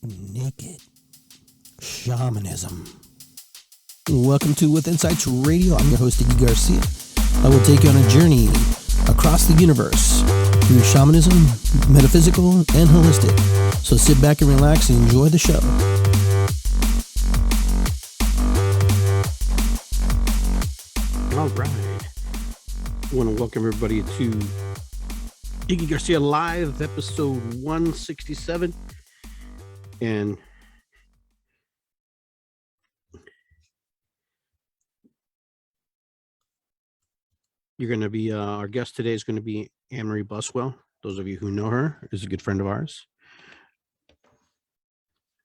Naked Shamanism. Welcome to With Insights Radio. I'm your host, Iggy Garcia. I will take you on a journey across the universe through shamanism, metaphysical, and holistic. So sit back and relax and enjoy the show. All right. I want to welcome everybody to Iggy Garcia Live, episode 167. And you're going to be, our guest today is going to be AnnMarie Buswell. Those of you who know her, is a good friend of ours.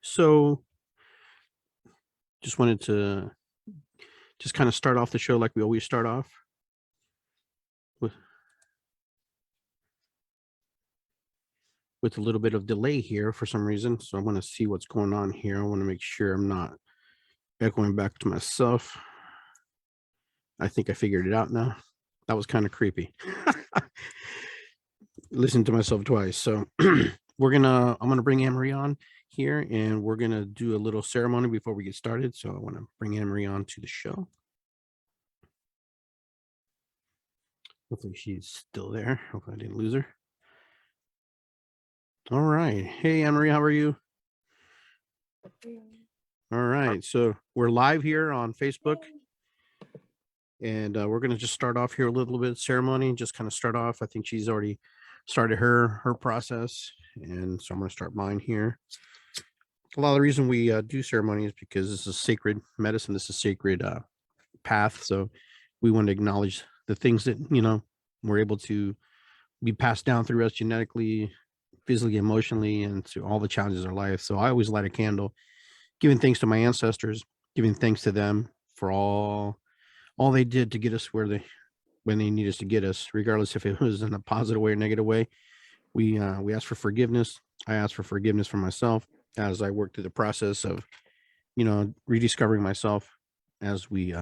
So just wanted to just kind of start off the show like we always start off. With a little bit of delay here for some reason. So I want to see what's going on here. I want to make sure I'm not echoing back to myself. I think I figured it out now. That was kind of creepy. Listen to myself twice. So I'm gonna bring AnnMarie on here, and we're gonna do a little ceremony before we get started. So I want to bring AnnMarie on to the show. Hopefully she's still there. Hopefully I didn't lose her. All right. Hey, AnnMarie, how are you? All right. So we're live here on Facebook. And we're going to just start off here a little bit of ceremony and just kind of start off. I think she's already started her process. And so I'm going to start mine here. A lot of the reason we do ceremony is because this is sacred medicine. This is sacred path. So we want to acknowledge the things that, we're able to be passed down through us genetically, physically, emotionally, and to all the challenges of our life. So I always light a candle, giving thanks to my ancestors, giving thanks to them for all they did to get us when they need us to get us, regardless if it was in a positive way or negative way. We ask for forgiveness. I ask for forgiveness for myself as I work through the process of, rediscovering myself as we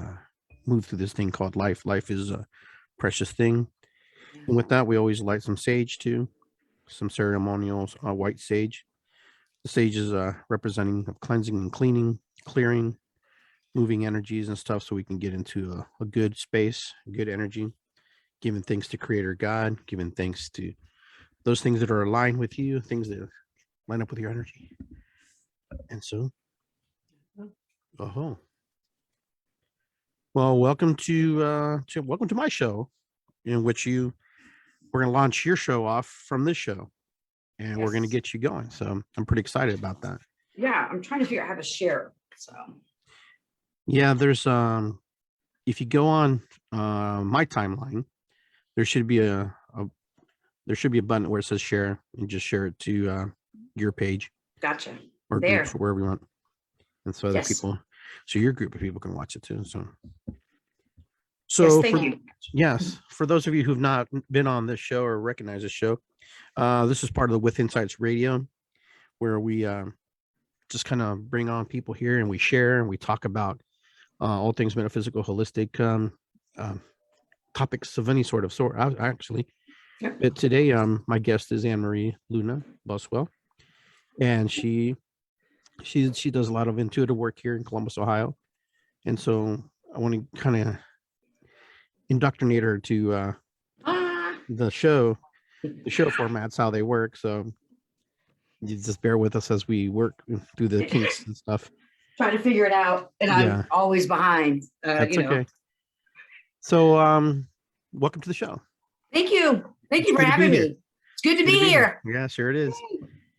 move through this thing called life. Life is a precious thing. And with that, we always light some sage too. Some ceremonials, white sage. The sage is representing of cleansing and cleaning, clearing, moving energies and stuff, so we can get into a good space, good energy, giving thanks to Creator God, giving thanks to those things that are aligned with you, things that line up with your energy. And so, well, welcome to my show, in which we're going to launch your show off from this show, and we're going to get you going. So I'm pretty excited about that. Yeah, I'm trying to figure out how to share. So yeah, there's if you go on my timeline, there should be a button where it says share, and just share it to your page. Gotcha. Or there. groups, or wherever you want. And so other people, so your group of people can watch it too. So thank you. Yes, for those of you who've not been on this show or recognize this show, this is part of the With Insights Radio, where we just kind of bring on people here and we share and we talk about all things metaphysical, holistic topics of any sort. Actually. Yep. But today, my guest is AnnMarie Luna Buswell, and she does a lot of intuitive work here in Columbus, Ohio, and so I want to kind of indoctrinate her to the show formats, how they work. So you just bear with us as we work through the kinks and stuff. Try to figure it out, and I'm always behind. That's okay. So, welcome to the show. Thank you. Thank you for having me. It's good to be here. Yeah, sure it is.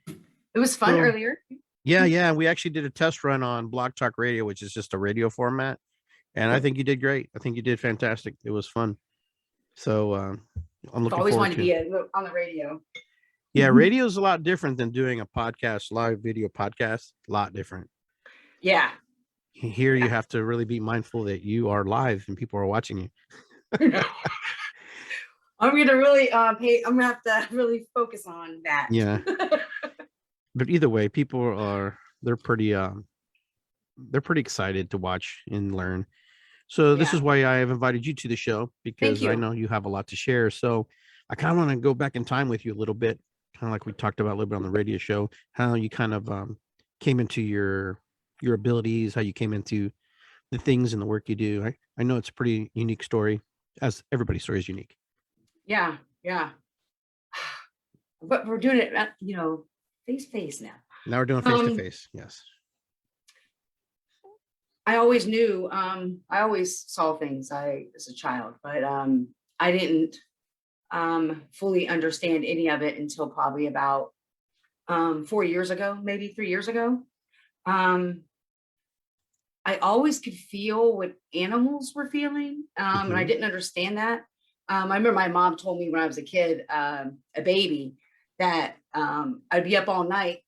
It was fun earlier. Yeah. We actually did a test run on Blog Talk Radio, which is just a radio format. And I think you did great. I think you did fantastic. It was fun. So I'm looking always forward wanted to be on the radio. Yeah, radio is a lot different than doing a podcast, live video podcast. A lot different. Yeah. Here you have to really be mindful that you are live and people are watching you. I'm gonna really I'm gonna have to really focus on that. Yeah. But either way, they're pretty excited to watch and learn. So this is why I have invited you to the show, because I know you have a lot to share. So I kind of want to go back in time with you a little bit, kind of like we talked about a little bit on the radio show, how you kind of came into your abilities, how you came into the things and the work you do. I know it's a pretty unique story, as everybody's story is unique. Yeah, yeah. But we're doing it, face to face now. Now we're doing face to face. Yes. I always knew, I always saw things as a child, but I didn't fully understand any of it until probably about 4 years ago, maybe 3 years ago. I always could feel what animals were feeling, and I didn't understand that. I remember my mom told me when I was a kid, a baby, that I'd be up all night,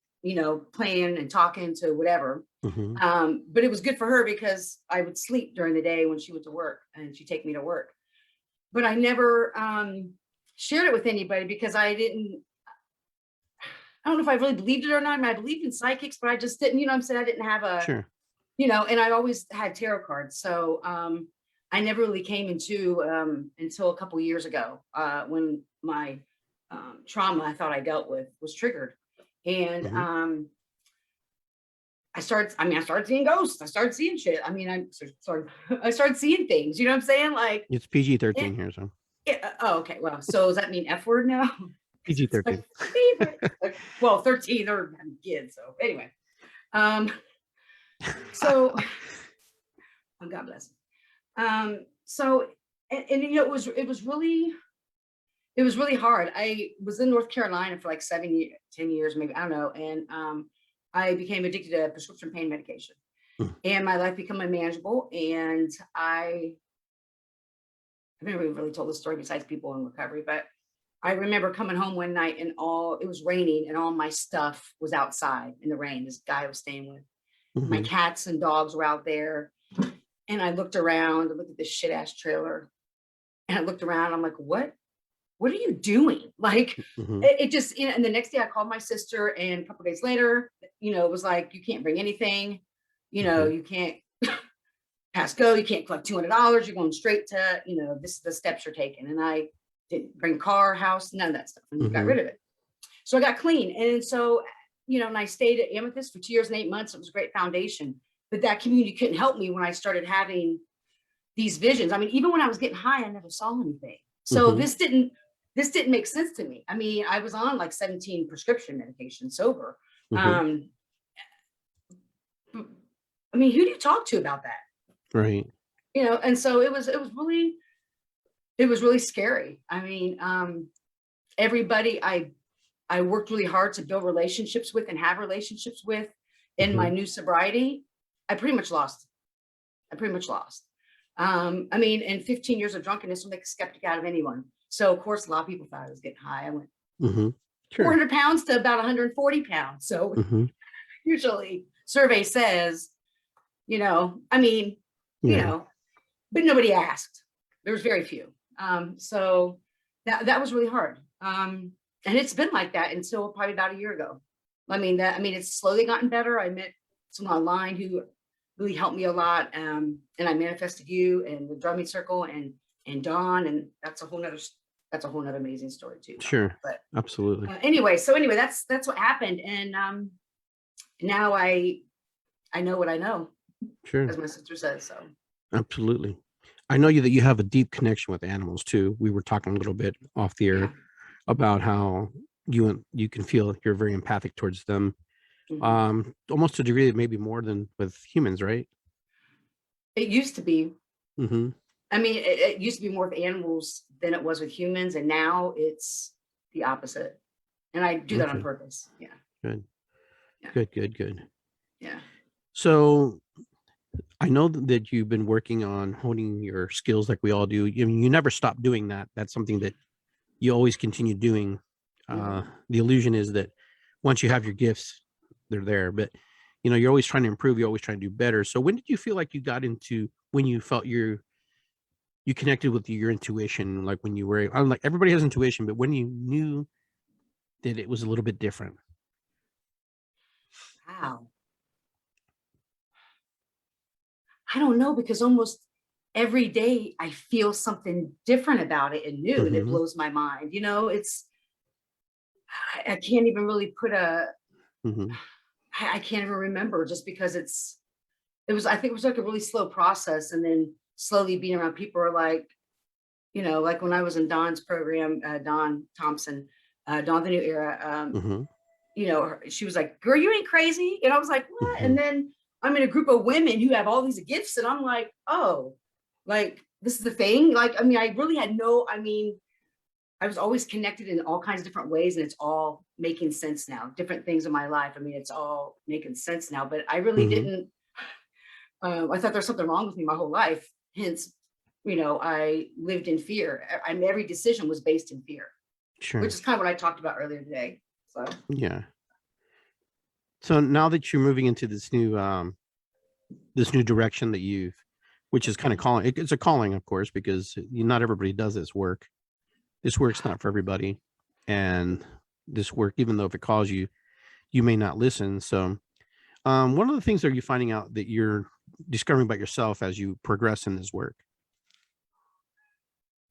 playing and talking to whatever. But it was good for her because I would sleep during the day when she went to work and she'd take me to work. But I never shared it with anybody because I don't know if I really believed it or not. I mean, I believed in psychics, but I just didn't, I'm saying I didn't have a, Sure. and I always had tarot cards. So I never really came into until a couple of years ago when my trauma I thought I dealt with was triggered. And I started seeing ghosts. I started seeing shit. I mean, I started seeing things, you know what I'm saying? Like, it's PG-13 here, so. Yeah, oh, okay. Well, so does that mean F word now? PG-13. Well, 13, they're kids. So anyway, so oh, God bless. So it was really hard. I was in North Carolina for like 10 years, maybe, I don't know. And I became addicted to prescription pain medication and my life became unmanageable. And I've never really told this story besides people in recovery, but I remember coming home one night and it was raining and all my stuff was outside in the rain. This guy I was staying with, my cats and dogs were out there. And I looked around and looked at this shit ass trailer and I looked around. I'm like, what are you doing? Like it just, and the next day I called my sister and a couple of days later, it was like, you can't bring anything, you can't pass go, you can't collect $200. You're going straight to, this is the steps you're taking. And I didn't bring car, house, none of that stuff. And got rid of it. So I got clean. And so, and I stayed at Amethyst for 2 years and 8 months. It was a great foundation, but that community couldn't help me when I started having these visions. I mean, even when I was getting high, I never saw anything. So this didn't make sense to me. I mean, I was on like 17 prescription medications sober. I mean, who do you talk to about that? Right. And so it was really scary. I mean, everybody I worked really hard to build relationships with and have relationships with in my new sobriety, I pretty much lost. I mean, in 15 years of drunkenness will make a skeptic out of anyone. So of course, a lot of people thought I was getting high. I went 400 pounds to about 140 pounds. So usually survey says, I mean, but nobody asked. There was very few. So that was really hard. And it's been like that until probably about a year ago. I mean, it's slowly gotten better. I met someone online who really helped me a lot. And I manifested you and the drumming circle and Dawn, and that's a whole nother amazing story too. Sure. But absolutely. Anyway, that's what happened. And now I know what I know. Sure. As my sister says. So absolutely. I know that you have a deep connection with animals too. We were talking a little bit off the air about how you can feel you're very empathic towards them. Almost to a degree, maybe more than with humans, right? It used to be. I mean, it used to be more with animals than it was with humans, and now it's the opposite. And I do that on purpose. Yeah. Good. Yeah. Good. Yeah. So I know that you've been working on honing your skills like we all do. I mean, you never stop doing that. That's something that you always continue doing. The illusion is that once you have your gifts, they're there. But, you're always trying to improve. You're always trying to do better. So when did you feel like you got into, when you felt you connected with your intuition, like when you were, like everybody has intuition, but when you knew that it was a little bit different? Wow. I don't know, because almost every day I feel something different about it and new, and it blows my mind. I can't even really put I can't even remember, just because I think it was like a really slow process. And then slowly being around people are like, like when I was in Dawn's program, Dawn Thompson, Dawn the New Era, Mm-hmm. She was like, girl, you ain't crazy. And I was like, what? Mm-hmm. And then I'm in a group of women who have all these gifts. And I'm like, oh, like, this is the thing. Like, I mean, I really had I was always connected in all kinds of different ways, and it's all making sense now. Different things in my life. I mean, it's all making sense now, but I really Mm-hmm. didn't. I thought there's something wrong with me my whole life. Hence, I lived in fear. Every decision was based in fear, which Sure. is kind of what I talked about earlier today. So, Yeah. So now that you're moving into this new direction which is kind of calling, it's a calling, of course, because not everybody does this work. This work's not for everybody. And this work, even though if it calls you, you may not listen. So one of the things are you finding out that you're discovering about yourself as you progress in this work?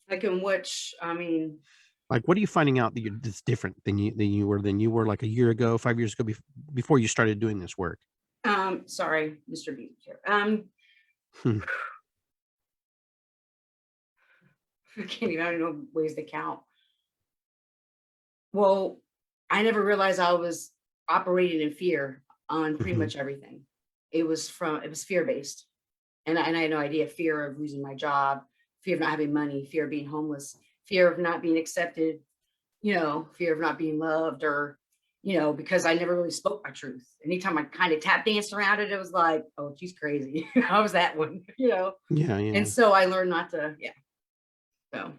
like in which, Like, what are you finding out that's different than you were like a year ago, 5 years ago, before you started doing this work? sorry, Mr. B here. Hmm. I can't even, I don't know ways to count. Well, I never realized I was operating in fear on pretty Mhm. much everything. It was fear-based. And I had no idea: fear of losing my job, fear of not having money, fear of being homeless, fear of not being accepted, fear of not being loved, or, because I never really spoke my truth. Anytime I kind of tap danced around it, it was like, oh, she's crazy. I was that one, Yeah, And yeah. so I learned not to, yeah. So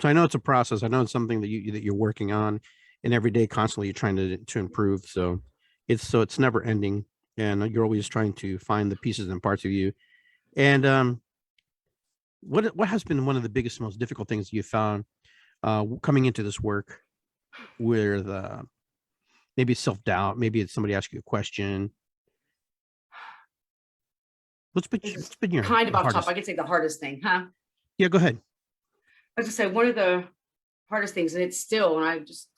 So I know it's a process. I know it's something that you're working on, and every day, constantly, you're trying to improve. So it's never ending, and you're always trying to find the pieces and parts of you. And what has been one of the biggest, most difficult things you found coming into this work, where maybe it's self-doubt, maybe it's somebody asking you a question? this is What's been your kind of off top. hardest? I could say the hardest thing, huh? Yeah, go ahead. I was just say one of the hardest things, and it's still, and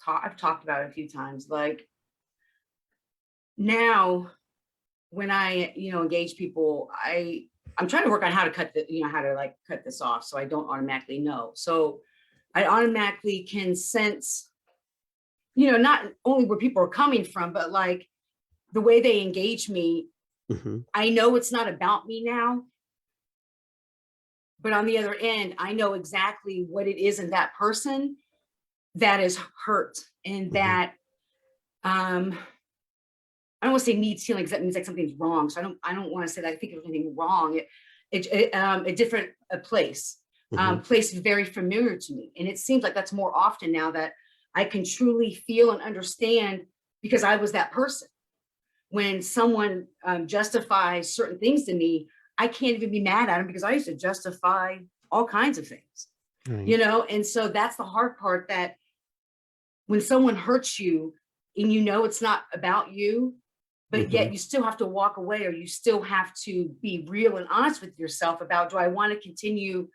I've talked about it a few times. Like now, when I engage people, I'm trying to work on how to how to like cut this off, so I don't automatically know. So I automatically can sense, not only where people are coming from, but like the way they engage me. Hmm. I know it's not about me now, but on the other end, I know exactly what it is in that person that is hurt, and Hmm. that I don't want to say needs healing, because that means like something's wrong. So I don't want to say that I think there's anything wrong. A different place, Hmm. place very familiar to me. And it seems like that's more often now that I can truly feel and understand, because I was that person. When someone justifies certain things to me, I can't even be mad at them, because I used to justify all kinds of things, Right. And so that's the hard part, that when someone hurts you and it's not about you, but Hmm. yet you still have to walk away, or you still have to be real and honest with yourself about, do I want to continue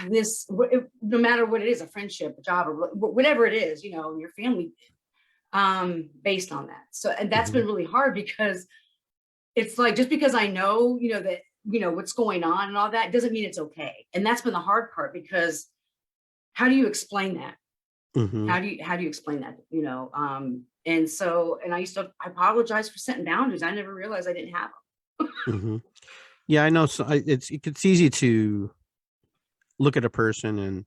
this, no matter what it is, a friendship, a job, or whatever it is, in your family, based on that. So, and that's Hmm. been really hard, because it's like, just because I know, that, what's going on and all that, doesn't mean it's okay. And that's been the hard part, because how do you explain that? Hmm. How do you explain that? And so, and I apologize for setting boundaries. I never realized I didn't have them. Hmm. Yeah, I know. So it's easy to look at a person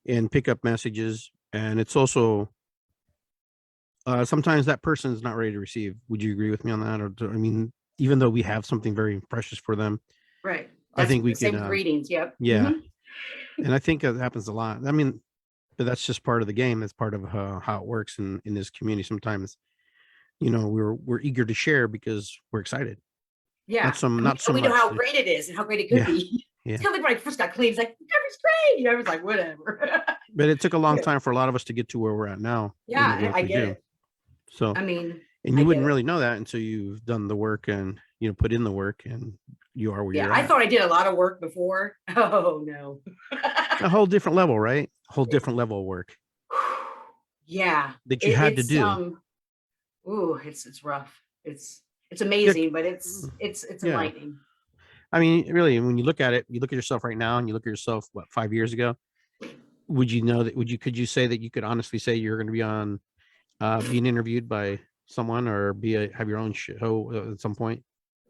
and pick up messages, and it's also sometimes that person is not ready to receive. Would you agree with me on that? I mean, even though we have something very precious for them, Right. I That's think we the could, same with readings. Yep. yeah. And I think that happens a lot. I mean, but that's just part of the game. That's part of how it works in this community. Sometimes, we're eager to share because we're excited. Yeah. And Not so we know much. how great it is and how great it could Yeah, be. It's yeah. kind of like when I first got clean. It's like, it's great. I was like, whatever. But it took a long Yeah. time for a lot of us to get to where we're at now in the Yeah, work I we get do. it. So, I mean, and I you get wouldn't it. really know that until you've done the work and put in the work, and you are where Yeah. you're I at. thought I did a lot of work before. Oh no. A whole different level, right? A whole different level of work Yeah. that you had to It's do. ooh, it's rough. It's Yeah, amazing, but it's yeah. enlightening. I mean, really, when you look at it, you look at yourself right now, and you look at yourself, what, 5 years ago? Would you know that? Could you say that you could honestly say you're going to be on, being interviewed by someone, or have your own show at some point?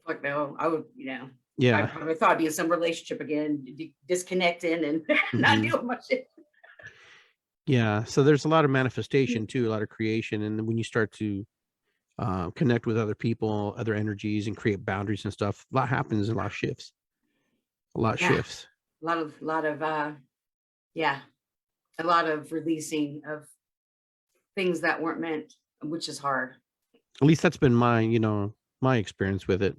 Like, no, I would, I Yeah. probably thought I'd be in some relationship again, disconnecting and not Hmm. doing much. Yeah. So there's a lot of manifestation too, a lot of creation, and then when you start to connect with other people, other energies, and create boundaries and stuff, a lot happens, and a lot shifts. A lot Yeah, shifts. yeah, a lot of releasing of things that weren't meant, which is hard. At least that's been my experience with it,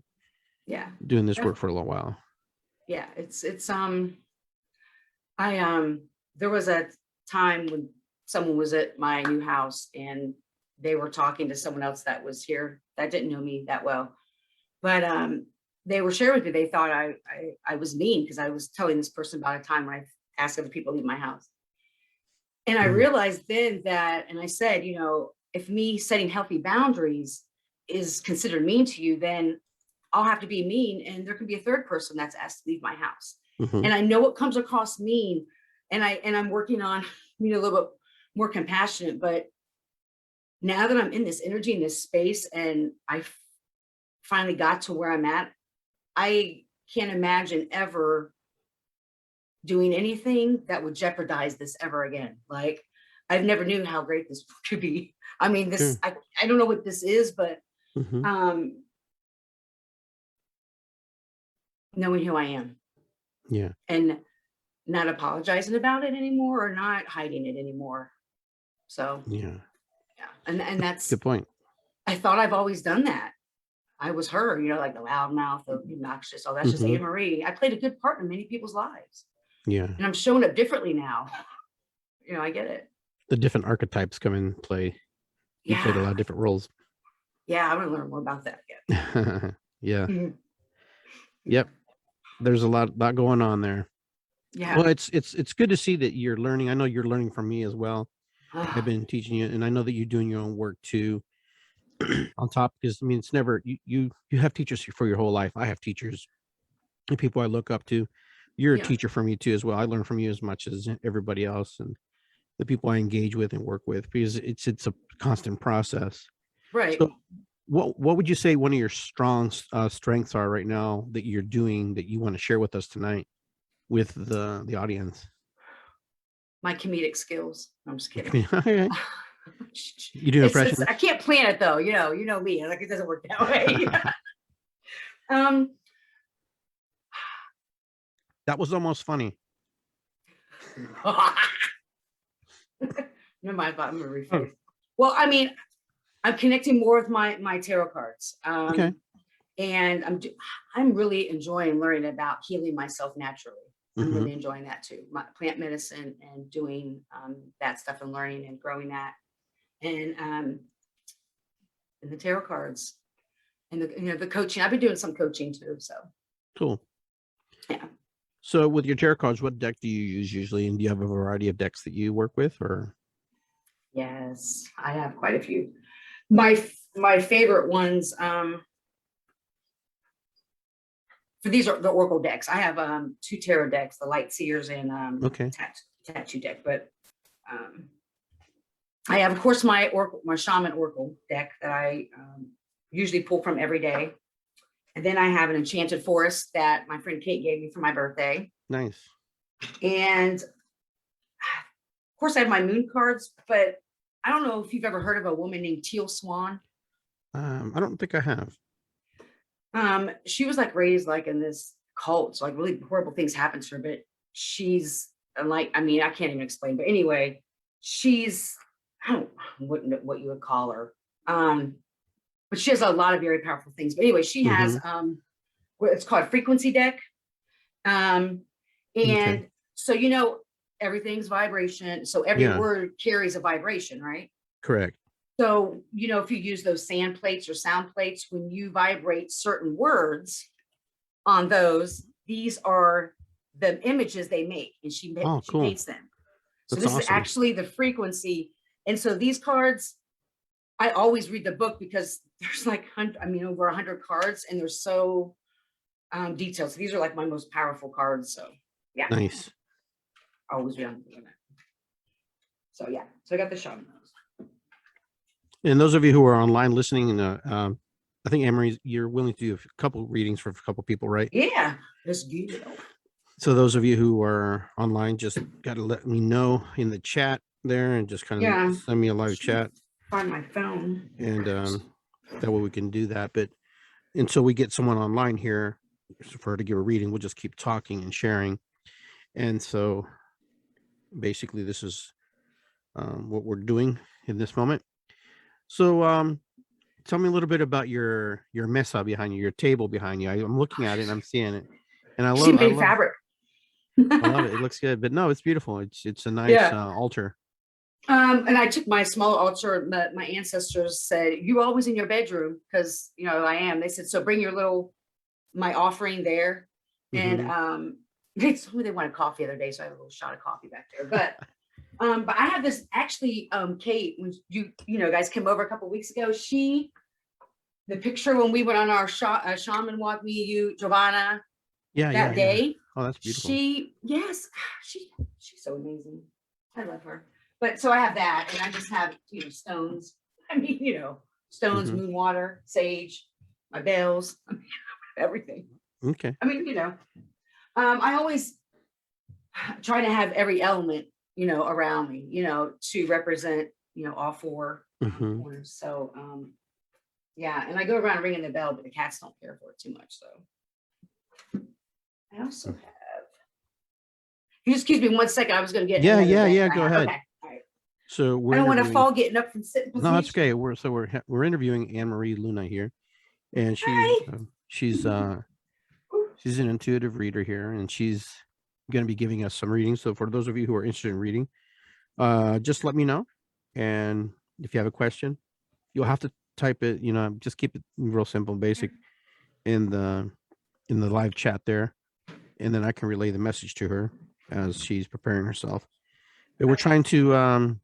Yeah. doing this Yeah. work for a little while. Yeah, I there was a time when someone was at my new house and they were talking to someone else that was here that didn't know me that well. But they were sharing with me, they thought I was mean because I was telling this person about a time when I asked other people to leave my house. And I Mm, realized then that, and I said, if me setting healthy boundaries is considered mean to you, then I'll have to be mean, and there can be a third person that's asked to leave my house. mhm. And I know it comes across mean, and I'm working on being a little bit more compassionate. But now that I'm in this energy, in this space, and I finally got to where I'm at, I can't imagine ever doing anything that would jeopardize this ever again. Like, I've never knew how great this could be. I mean, Sure. I don't know what this is, but Hmm. um knowing who I am Yeah. and not apologizing about it anymore or not hiding it anymore. So Yeah. yeah, and that's, Good point. I thought I've always done that. I was her, like the loudmouth, the obnoxious. Oh, that's just Hmm. AnnMarie. I played a good part in many people's lives, Yeah. and I'm showing up differently now. I get it. The different archetypes come in play. You played a Yeah, lot of different roles. yeah. I want to learn more about that Yeah. yet. Yeah, Yep. There's a lot going on there. yeah. Well, it's good to see that you're learning. I know you're learning from me as well. I've been teaching you, and I know that you're doing your own work too. On top, because I mean, it's never you have teachers for your whole life. I have teachers and people I look up to. You're a Yeah, teacher for me too as well. I learn from you as much as everybody else, and the people I engage with and work with, because it's a constant process. right. So what would you say one of your strong strengths are right now that you're doing that you want to share with us tonight with the audience? My comedic skills. I'm just I kidding. mean, okay. You do It's impressions? I can't plan it though. Me. Like, it doesn't work that way. um That was almost funny. Never mind, I'm gonna Oh, rephrase. Well, I mean, I'm connecting more with my tarot cards. okay. And I'm really enjoying learning about healing myself naturally. I'm Hmm. really enjoying that too. My plant medicine and doing that stuff and learning and growing that. And the tarot cards and the coaching. I've been doing some coaching too. So Cool. yeah. So with your tarot cards, what deck do you use usually? And do you have a variety of decks that you work with, or? Yes, I have quite a few. My favorite ones, for these are the Oracle decks. I have two tarot decks, the Light Seers and Okay. tattoo deck. But I have, of course, my Shaman Oracle deck that I usually pull from every day. And then I have an Enchanted Forest that my friend Kate gave me for my birthday. Nice. And of course, I have my moon cards, but I don't know if you've ever heard of a woman named Teal Swan. I don't think I have. She was like raised like in this cult, so like really horrible things happen to her, but she's like, I mean, I can't even explain, but anyway, she's, I don't know what you would call her. But she has a lot of very powerful things. But anyway, she has Hmm. what it's called a frequency deck. Okay. And so everything's vibration. So every Yeah. word carries a vibration, right? Correct. So, if you use those sand plates or sound plates, when you vibrate certain words on those, these are the images they make, and she Oh, cool. paints them. So That's this is awesome. actually the frequency. And so these cards, I always read the book because there's like, over 100 cards, and they're so detailed. So these are like my most powerful cards. So yeah, Nice. I always read them. So yeah, so I got the Shaman. And those of you who are online listening, I think AnnMarie, you're willing to do a couple readings for a couple people, right? Yeah, that's good. So those of you who are online, just got to let me know in the chat there, and just kind of send me a live chat. Find my phone. And that way we can do that. But until we get someone online here for her to give a reading, we'll just keep talking and sharing. And so basically this is what we're doing in this moment. So tell me a little bit about your mesa behind you, your table behind you. I'm looking at it and I'm seeing it, and I love fabric. I love it. It looks good, but no, it's beautiful. It's a nice altar. And I took my small altar. My ancestors said, "You always in your bedroom," because I am. They said, "So bring my offering there." And they told me they wanted coffee the other day, so I had a little shot of coffee back there. But I have this actually, Kate, when you guys came over a couple of weeks ago, the picture when we went on our shaman walk, me, you, Giovanna, that day. Oh, that's beautiful. She's so amazing. I love her. But so I have that, and I just have stones. Stones, moon water, sage, my bells, everything. Okay. I always try to have every element around me, to represent all four corners. So yeah, and I go around ringing the bell, but the cats don't care for it too much. So I also have. You just excuse me 1 second. I was going to get. Yeah. Go ahead. Okay. All right. So I don't want to fall getting up from sitting. No, that's okay. We're interviewing AnnMarie Luna here, and she's an intuitive reader here, and she's going to be giving us some readings. So for those of you who are interested in reading, just let me know, and if you have a question, you'll have to type it. Just keep it real simple and basic in the live chat there, and then I can relay the message to her as she's preparing herself. But we're trying to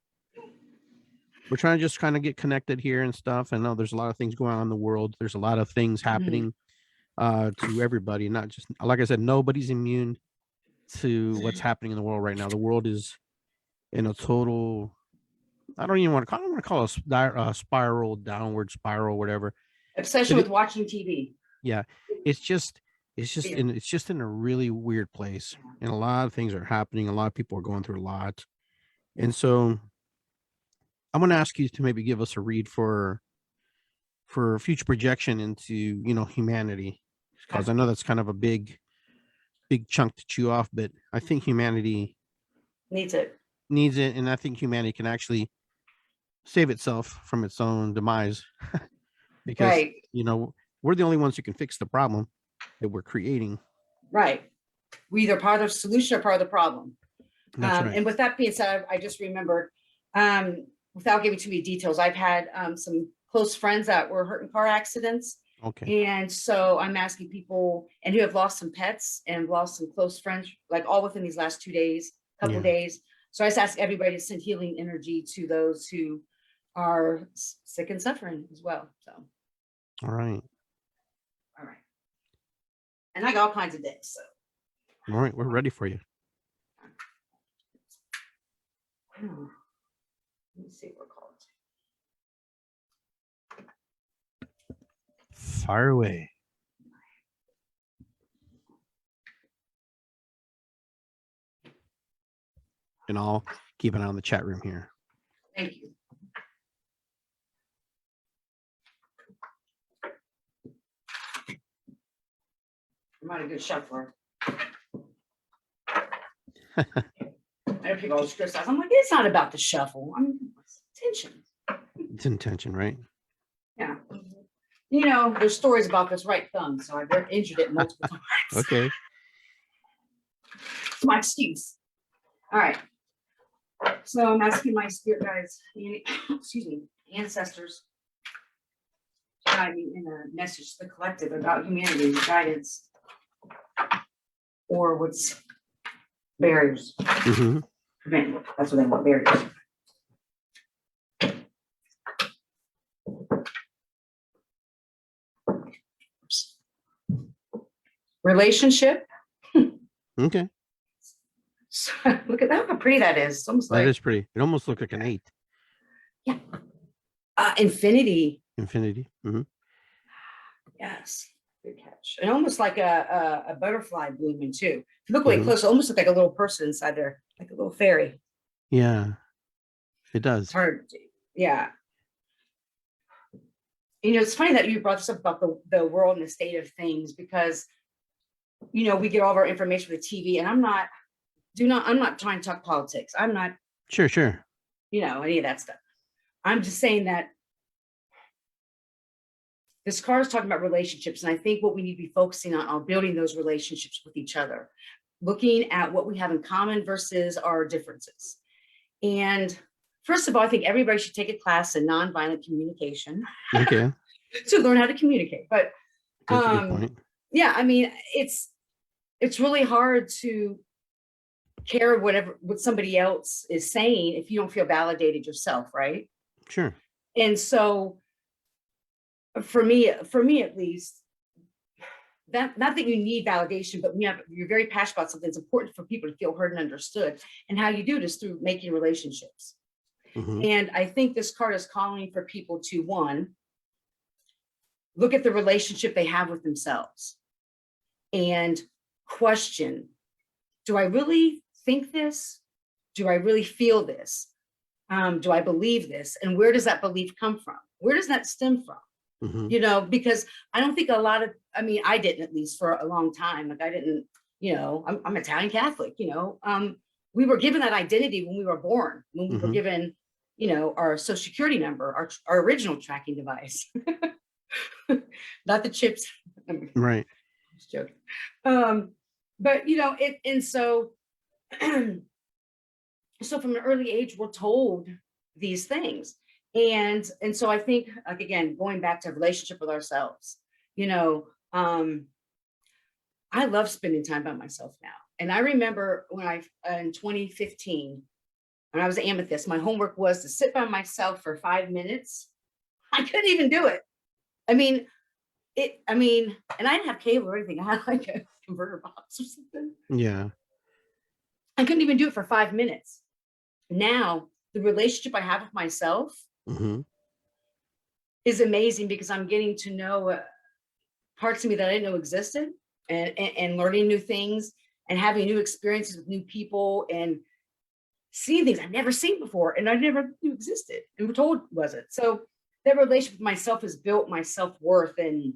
just kind of get connected here and stuff. I know there's a lot of things going on in the world. There's a lot of things happening to everybody, not just, like I said, nobody's immune to what's happening in the world right now. The world is in a total, I don't want to call it a spiral, downward spiral, whatever. Obsession with watching TV. Yeah. It's just in a really weird place, and a lot of things are happening. A lot of people are going through a lot. And so I'm going to ask you to maybe give us a read for future projection into, humanity, because I know that's kind of a big chunk to chew off, but I think humanity needs it. And I think humanity can actually save itself from its own demise because, we're the only ones who can fix the problem that we're creating. Right. We're either part of the solution or part of the problem. That's right. And with that being said, I just remembered, without giving too many details, I've had some close friends that were hurt in car accidents. Okay. And so I'm asking people and who have lost some pets and lost some close friends, like all within these last 2 days, couple days. So I just ask everybody to send healing energy to those who are sick and suffering as well. So. All right. And I got all kinds of decks. So. All right, we're ready for you. Let me see what we're called. Fire away. And I'll keep an eye on the chat room here. Thank you. I'm not a good shuffler. I know people always criticize. I'm like, it's not about the shuffle. It's intention. It's intention, right? Yeah. There's stories about this right thumb, so I've injured it multiple times. Okay. It's my excuse. All right. So I'm asking my spirit guides, ancestors, to guide me in a message to the collective about humanity, guidance, or what's barriers. Prevent. That's what they want, barriers. Relationship. Okay. So, look at that, how pretty that is. It's almost That like, is pretty. It almost looked like an 8. yeah. Infinity. Infinity. Mm-hmm. Yes. Good catch. And almost like a butterfly blooming too. If you look way Mm-hmm. close, it almost look like a little person inside there, like a little fairy. Yeah, it It's does. hard. Yeah. You know, it's funny that you brought this up about the world and the state of things, because, you know, we get all of our information from the TV, and I'm not trying to talk politics. I'm not, Sure. you know, any of that stuff. I'm just saying that this card is talking about relationships. And I think what we need to be focusing on are building those relationships with each other, looking at what we have in common versus our differences. And first of all, I think everybody should take a class in nonviolent communication Okay. to learn how to communicate. But That's a good point. yeah, I mean, it's really hard to care what somebody else is saying if you don't feel validated yourself, right? Sure. And so for me at least, that not that you need validation, but you're very passionate about something. It's important for people to feel heard and understood. And how you do it is through making relationships. Mm-hmm. And I think this card is calling for people to, one, look at the relationship they have with themselves and question, do I really think this? Do I really feel this? Do I believe this? And where does that belief come from? Where does that stem from? Mm-hmm. You know, because I don't think I didn't, at least for a long time. Like I didn't, you know, I'm Italian Catholic, you know, we were given that identity when we were born, when we were given, you know, our social security number, our original tracking device, not the chips. Right. Just joking. But you know, and so, so from an early age, we're told these things. And so I think, like, again, going back to a relationship with ourselves, you know, I love spending time by myself now. And I remember when in 2015, when I was an amethyst, my homework was to sit by myself for 5 minutes. I couldn't even do it. And I didn't have cable or anything. I had like a converter box or something. Yeah. I couldn't even do it for 5 minutes. Now, the relationship I have with myself is amazing, because I'm getting to know parts of me that I didn't know existed, and learning new things and having new experiences with new people and seeing things I've never seen before and I never knew existed and were told wasn't. So that relationship with myself has built my self-worth and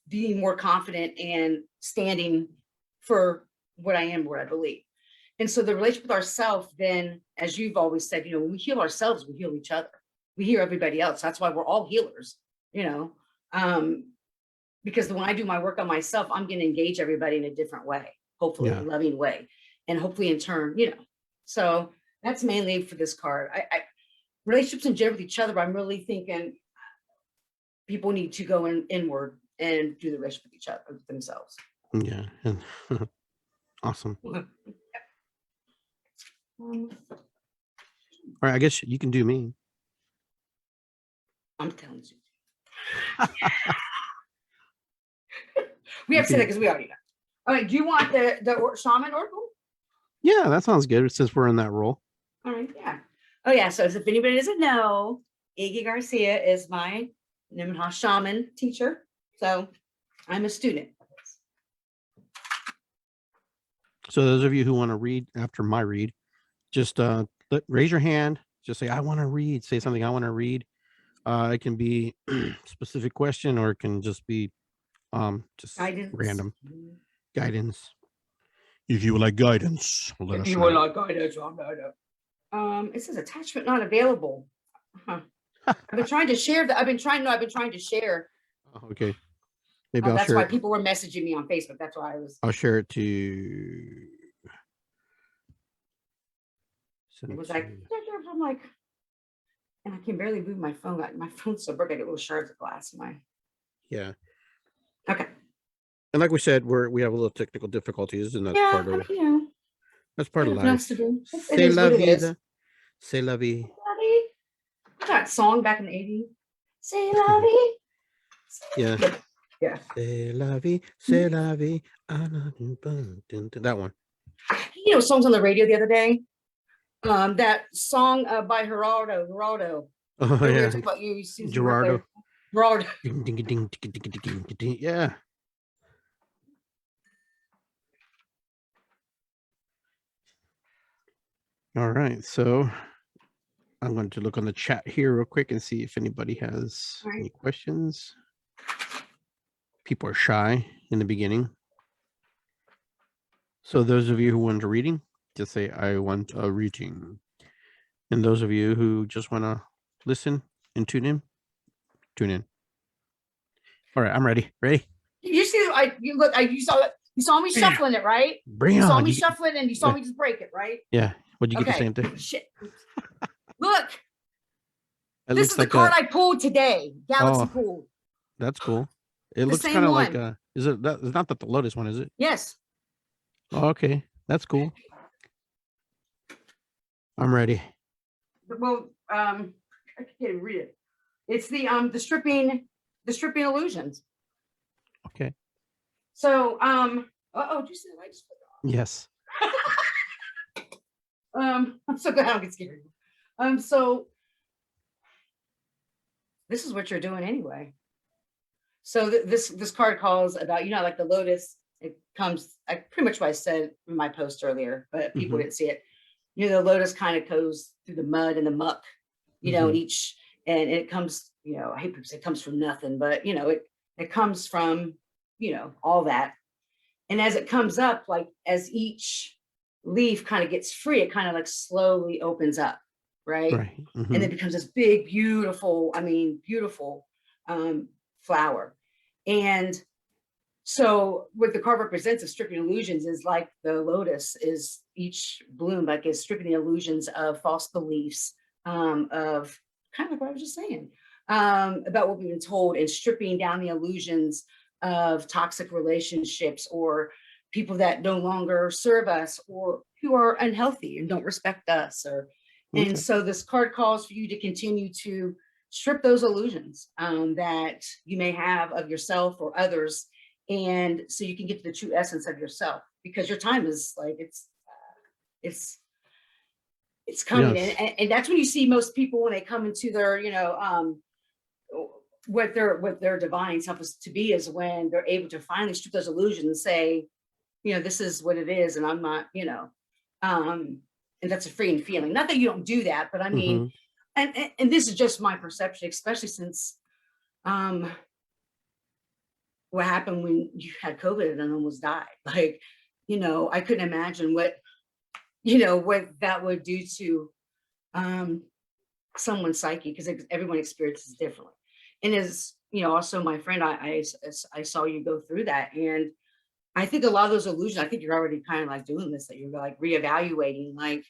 being more confident and standing for what I am, what I believe. And so the relationship with ourselves, then, as you've always said, you know, when we heal ourselves, we heal each other. We heal everybody else. That's why we're all healers, you know, because when I do my work on myself, I'm going to engage everybody in a different way, hopefully a loving way, and hopefully in turn, you know. So that's mainly for this card. I relationships in general with each other, I'm really thinking people need to go inward and do the relationship with each other, with themselves. Yeah. Awesome. All right, I guess you can do me. I'm telling you. We have to say that because we already know. All right, do you want the Shaman Oracle? Yeah, that sounds good since we're in that role. All right, yeah. Oh yeah, so if anybody doesn't know, Iggy Garcia is my Nemaha Shaman teacher. So I'm a student. So those of you who want to read after my read, just raise your hand. Just say, I want to read. Say something, I want to read. It can be specific question, or it can just be just Guidance. Random guidance. If you would like guidance, let us know. Would like guidance, it says attachment not available. Huh. I've been trying to share that. I've been trying to share. Oh, okay. Maybe I'll that's share why it. people were messaging me on Facebook. That's why I'll share it to. It was like, I'm like, and I can barely move my phone. My phone's so big, I get little shards of glass in my. Yeah. Okay. And like we said, we have a little technical difficulties, and that's part of you know, that's part of life. C'est la vida. C'est la vie. That song back in the 80s. C'est la vie. Yeah. Yeah. C'est la vie, c'est la vie. That one. You know, songs on the radio the other day. That song by Geraldo. Oh We were yeah, talking about you. Gerardo. Geraldo. Ding, ding, ding, ding, ding, ding, ding, ding. Yeah. All right, so I'm going to look on the chat here real quick and see if anybody has any questions. People are shy in the beginning. So those of you who want a reading, just say, I want a reading. And those of you who just want to listen and tune in. All right, I'm ready. Ready? You see, you saw me shuffling it, right? Bring You it saw on. me shuffling and you saw me just break it, right? Yeah. What'd you get the Okay. same thing? Shit. Look, It this looks is the like card I pulled today. Galaxy Oh. pulled. That's cool. It The looks same kind of like one. is it that? It's not that the Lotus one, is it? Yes. Oh, okay, that's cool. I'm ready. Well, I can't even read it. It's the stripping illusions. Okay. So did you see the light just flipped off? Yes. I'm so glad I don't get scared. So this is what you're doing anyway. So this card calls about, you know, like the Lotus, it comes, pretty much what I said in my post earlier, but people didn't see it. You know, the Lotus kind of goes through the mud and the muck, you know, and it comes, you know, I hate to say it comes from nothing, but you know, it comes from, you know, all that. And as it comes up, like as each leaf kind of gets free, it kind of like slowly opens up, right? And it becomes this big, beautiful, beautiful flower. And so what the card represents of stripping illusions is like the Lotus is each bloom, like is stripping the illusions of false beliefs, of kind of like what I was just saying, about what we've been told, and stripping down the illusions of toxic relationships or people that no longer serve us or who are unhealthy and don't respect us. And so this card calls for you to continue to strip those illusions that you may have of yourself or others, and so you can get to the true essence of yourself, because your time is like it's coming. And that's when you see most people when they come into their, you know, what their divine self is to be, is when they're able to finally strip those illusions and say, you know, this is what it is, and I'm not, you know, and that's a freeing feeling. Not that you don't do that, but I mean, and this is just my perception, especially since what happened when you had COVID and almost died. Like, you know, I couldn't imagine what, you know, what that would do to someone's psyche, because everyone experiences differently. And as you know, also my friend, I saw you go through that, and I think a lot of those illusions, I think you're already kind of like doing this, that you're like reevaluating, like,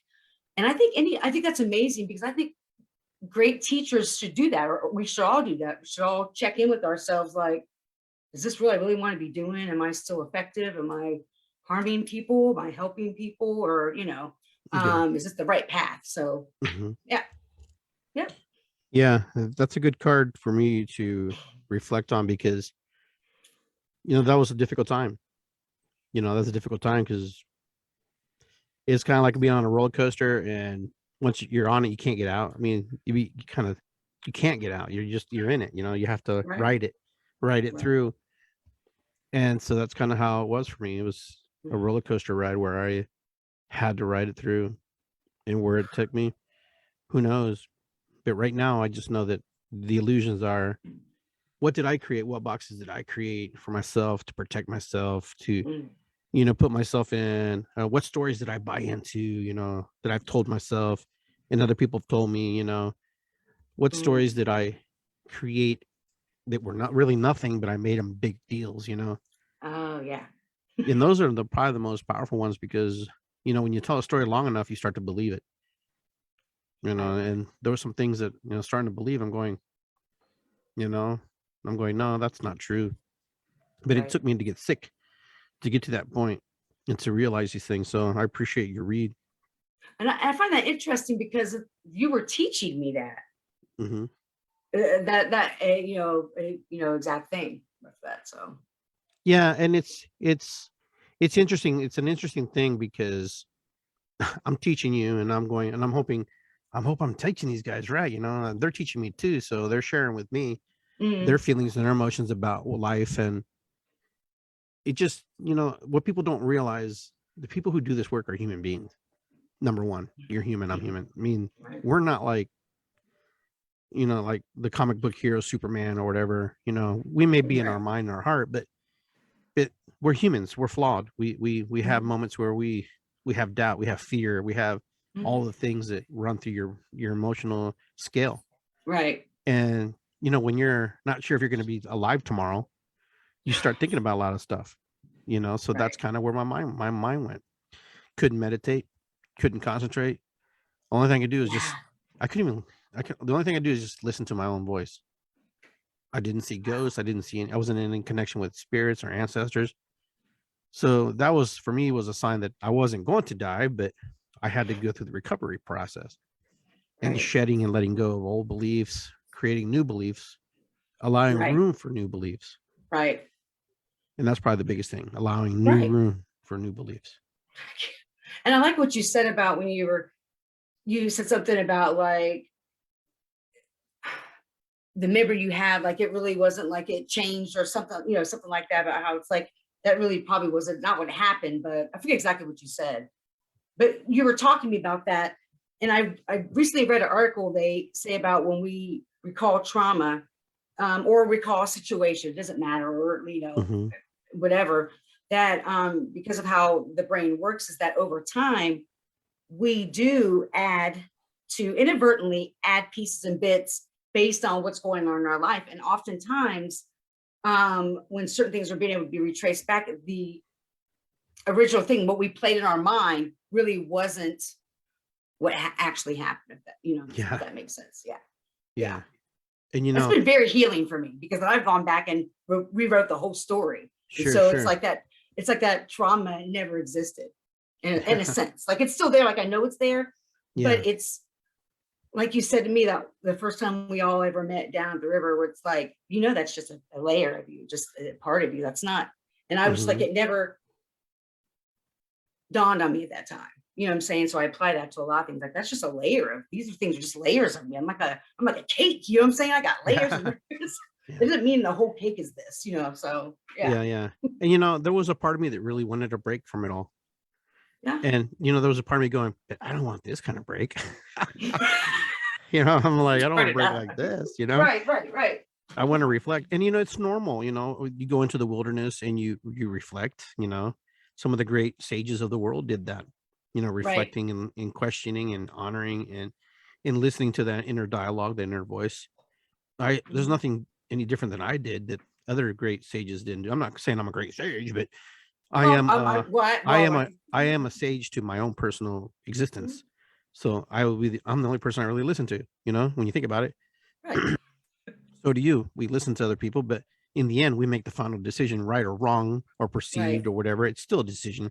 and I think that's amazing, because I think great teachers should do that, or we should all do that. We should all check in with ourselves, like, is this really I really want to be doing? Am I still effective? Am I harming people? Am I helping people? Or, you know, is this the right path? So yeah, that's a good card for me to reflect on, because you know, that was a difficult time. You know, that's a difficult time because it's kind of like being on a roller coaster, and once you're on it, you can't get out. I mean, you can't get out. You're in it. You know, you have to ride it through. And so that's kind of how it was for me. It was a roller coaster ride where I had to ride it through, and where it took me, who knows? But right now, I just know that the illusions are, what did I create? What boxes did I create for myself to protect myself, to, you know, put myself in? What stories did I buy into, you know, that I've told myself and other people have told me, you know? What stories did I create that were not really nothing, but I made them big deals, you know? Oh yeah. And those are probably the most powerful ones, because, you know, when you tell a story long enough, you start to believe it, you know. And there were some things that, you know, starting to believe, I'm going, no, that's not true. But it took me to get sick to get to that point and to realize these things. So I appreciate your read. And I find that interesting, because you were teaching me that, that you know, exact thing. with that. So Yeah, and it's interesting. It's an interesting thing because I'm teaching you, and I'm going, and I hope I'm teaching these guys right. You know, they're teaching me too, so they're sharing with me their feelings and their emotions about life, and it just, you know, what people don't realize, the people who do this work are human beings. Number one, you're human, I'm human. I mean, right. we're not like, you know, like the comic book hero Superman or whatever. You know, we may be in our Right. mind and our heart, but we're humans, we're flawed. We have moments where we have doubt, we have fear, we have all the things that run through your emotional scale. Right. And you know, when you're not sure if you're going to be alive tomorrow, you start thinking about a lot of stuff, you know. So that's Right. kind of where my mind went. Couldn't meditate, couldn't concentrate. Only thing I could do is Yeah. just, I couldn't even, the only thing I do is just listen to my own voice. I didn't see ghosts, I didn't see any, I wasn't in any connection with spirits or ancestors. So that was, for me, was a sign that I wasn't going to die, but I had to go through the recovery process and the Right. shedding and letting go of old beliefs, creating new beliefs, allowing Right. room for new beliefs. Right. And that's probably the biggest thing, allowing new Right. room for new beliefs. And I like what you said about when you said something about like the memory you have, like it really wasn't like it changed or something, you know, something like that, about how it's like that really probably wasn't not what happened, but I forget exactly what you said. But you were talking to me about that. And I recently read an article they say about when we recall trauma, or recall a situation, it doesn't matter, or you know, Mm-hmm. whatever, that because of how the brain works is that over time we do add to inadvertently add pieces and bits based on what's going on in our life. And oftentimes, when certain things are being able to be retraced back, the original thing, what we played in our mind, really wasn't what actually happened. If that, you know, Yeah. if that makes sense. Yeah. Yeah. Yeah. And you It's know, been very healing for me because I've gone back and rewrote the whole story. And sure, so it's sure. like that trauma never existed in a sense. Like it's still there, like I know it's there, Yeah. but it's like you said to me that the first time we all ever met down at the river, where it's like, you know, that's just a layer of you, just a part of you. That's not. And I was just like, Mm-hmm. it never dawned on me at that time. You know what I'm saying? So I apply that to a lot of things. Like that's just a layer of these things are just layers of me. I'm like a cake. You know what I'm saying? I got layers and layers. Yeah. It doesn't mean the whole cake is this, you know. So yeah. Yeah. And you know, there was a part of me that really wanted a break from it all. Yeah. And you know, there was a part of me going, but I don't want this kind of break. You know, I'm like, I don't want Turn to it break down. like this, you know. Right. I want to reflect. And you know, it's normal, you know, you go into the wilderness and you reflect, you know. Some of the great sages of the world did that, you know, Right. reflecting and questioning and honoring and listening to that inner dialogue, the inner voice. There's nothing any different than I did that other great sages didn't do. I'm not saying I'm a great sage, but I Well, am what? I am a sage to my own personal existence. So I'm the only person I really listen to, you know, when you think about it. Right. So do you. We listen to other people, but in the end we make the final decision, right or wrong or perceived Right. or whatever. It's still a decision,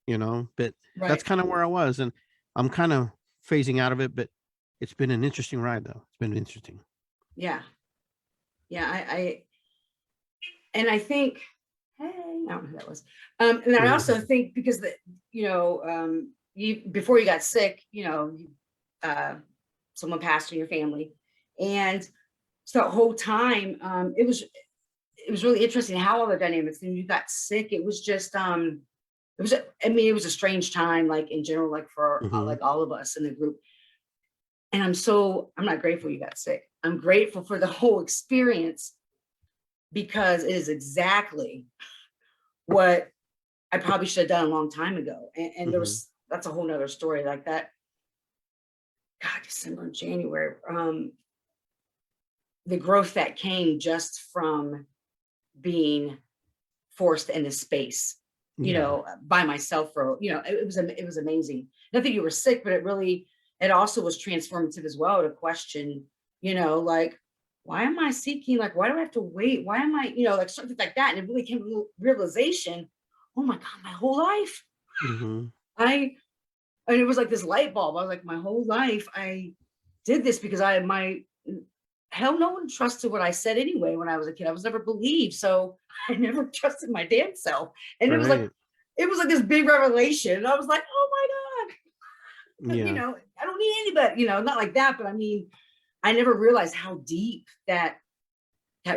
you know. But that's Right. kind of where I was, and I'm kind of phasing out of it, but it's been an interesting ride though. It's been interesting. Yeah. Yeah. And I think, hey, I don't know who that was. And I also think because you know, you before you got sick, you know, someone passed in your family, and so that whole time, it was really interesting how all the dynamics. When you got sick, it was just it was I mean, it was a strange time, like in general, like for Mm-hmm. like all of us in the group. And I'm not grateful you got sick. I'm grateful for the whole experience because it is exactly what I probably should have done a long time ago. And Mm-hmm. that's a whole nother story like that. God, December and January. The growth that came just from being forced into space, you Yeah. know, by myself for, you know, it was amazing. Not that you were sick, but it also was transformative as well to question, you know, like, why am I seeking? Like, why do I have to wait? Why am I, you know, like something like that? And it really came to realization, oh my God, my whole life. Mm-hmm. And it was like this light bulb. I was like, my whole life I did this because hell, no one trusted what I said anyway when I was a kid. I was never believed. So I never trusted my damn self. And Right. it was like this big revelation. And I was like, oh my God, Yeah. I don't need anybody, not like that. But I mean, I never realized how deep that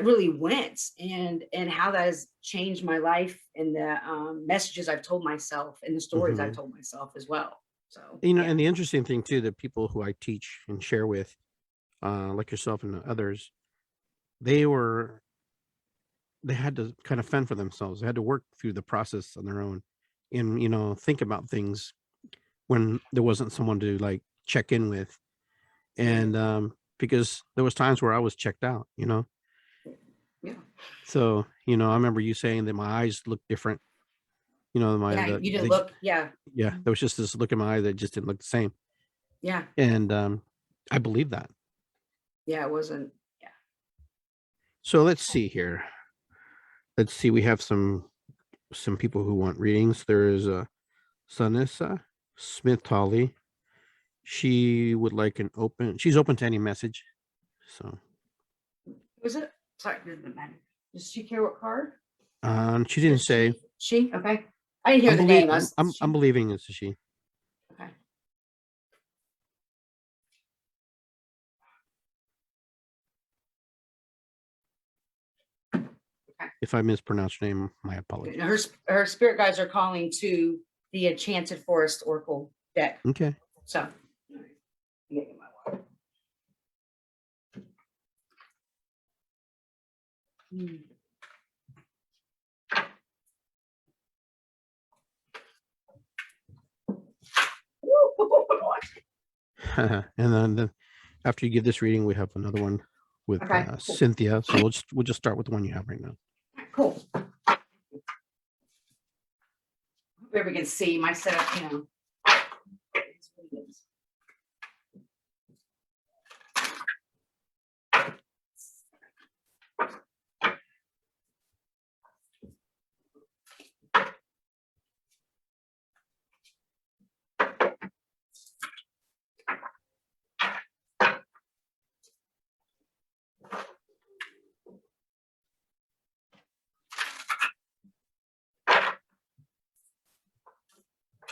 really went, and how that has changed my life, and the messages I've told myself and the stories I've Hmm. told myself as well. So You know, yeah. and the interesting thing too, the people who I teach and share with, like yourself and others, they were they had to kind of fend for themselves. They had to work through the process on their own, and think about things when there wasn't someone to like check in with, Right. and because there was times where I was checked out. Yeah. So I remember you saying that my eyes looked different. My Yeah. You didn't look. Yeah. yeah, there was just this look in my eye that just didn't look the same, Yeah. and I believe that. Yeah. It wasn't. Yeah. So let's see here. Let's see. We have some people who want readings. There is a Sanessa Smith Holly. She would like an open. She's open to any message. So Was it? Sorry, it doesn't matter. Does she care what card? she didn't Does say. she? Okay. I didn't hear the name. I was I'm she. believing it's a she. Okay. Okay. If I mispronounce your name, my Okay. apologies. Now her spirit guides are calling to the Enchanted Forest Oracle deck. Okay. So, all right. I'm getting my water. And then after you give this reading, we have another one with Okay, cool. Cynthia. So we'll just start with the one you have right now. Cool. Hope everybody can see my setup.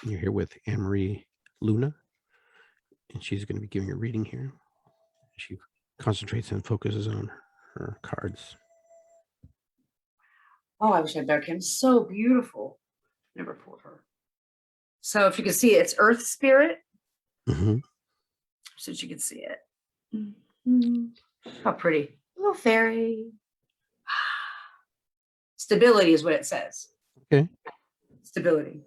You're here with AnnMarie Luna, and she's going to be giving a reading here. She concentrates and focuses on her cards. Oh, I wish I had better cam. So beautiful. Never pulled her. So if you can see it, it's Earth Spirit. Mm-hmm. So you can see it. Mm-hmm. How pretty. Little fairy. Stability is what it says. Okay. Stability.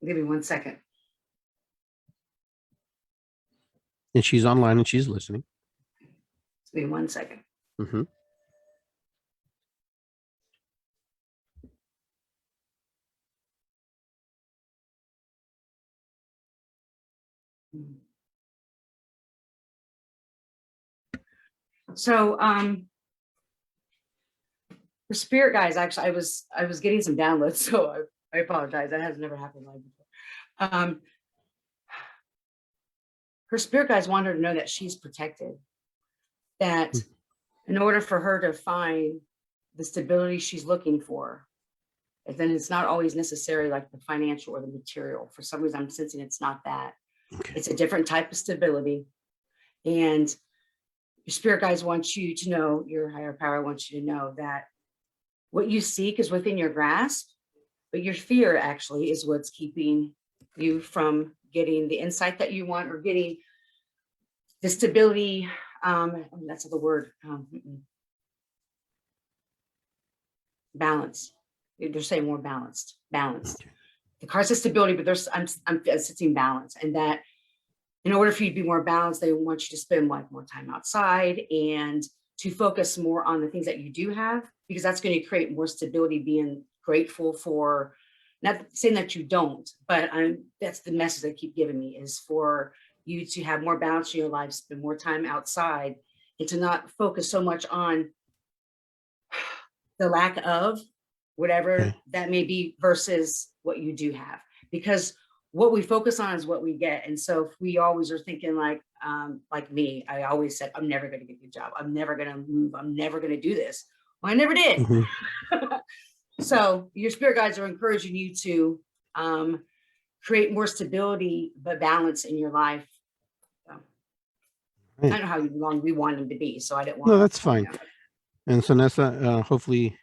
Give me 1 second. And she's online and she's listening. Give me 1 second. Mm-hmm. So for spirit guys, actually I was getting some downloads, so I apologize. That has never happened live before. Her spirit guides want her to know that she's protected, that in order for her to find the stability she's looking for, and then it's not always necessary like the financial or the material. For some reason, I'm sensing it's not that. Okay. It's a different type of stability. And your spirit guides want you to know, your higher power wants you to know that what you seek is within your grasp, but your fear actually is what's keeping you from getting the insight that you want, or getting the stability. That's the word. Balance. They're saying more balanced. Okay. The card says stability, but I'm sensing balance, and that in order for you to be more balanced, they want you to spend like more time outside and to focus more on the things that you do have, because that's going to create more stability, being grateful for, not saying that you don't, but that's the message they keep giving me, is for you to have more balance in your life, spend more time outside, and to not focus so much on the lack of whatever Okay. that may be versus what you do have. Because what we focus on is what we get. And so if we always are thinking like me, I always said, I'm never going to get a good job. I'm never going to move. I'm never going to do this. Well, I never did. So your spirit guides are encouraging you to create more stability, but balance in your life. So, I don't know how long we want them to be. So I didn't want. No, that's fine. And so Nessa, hopefully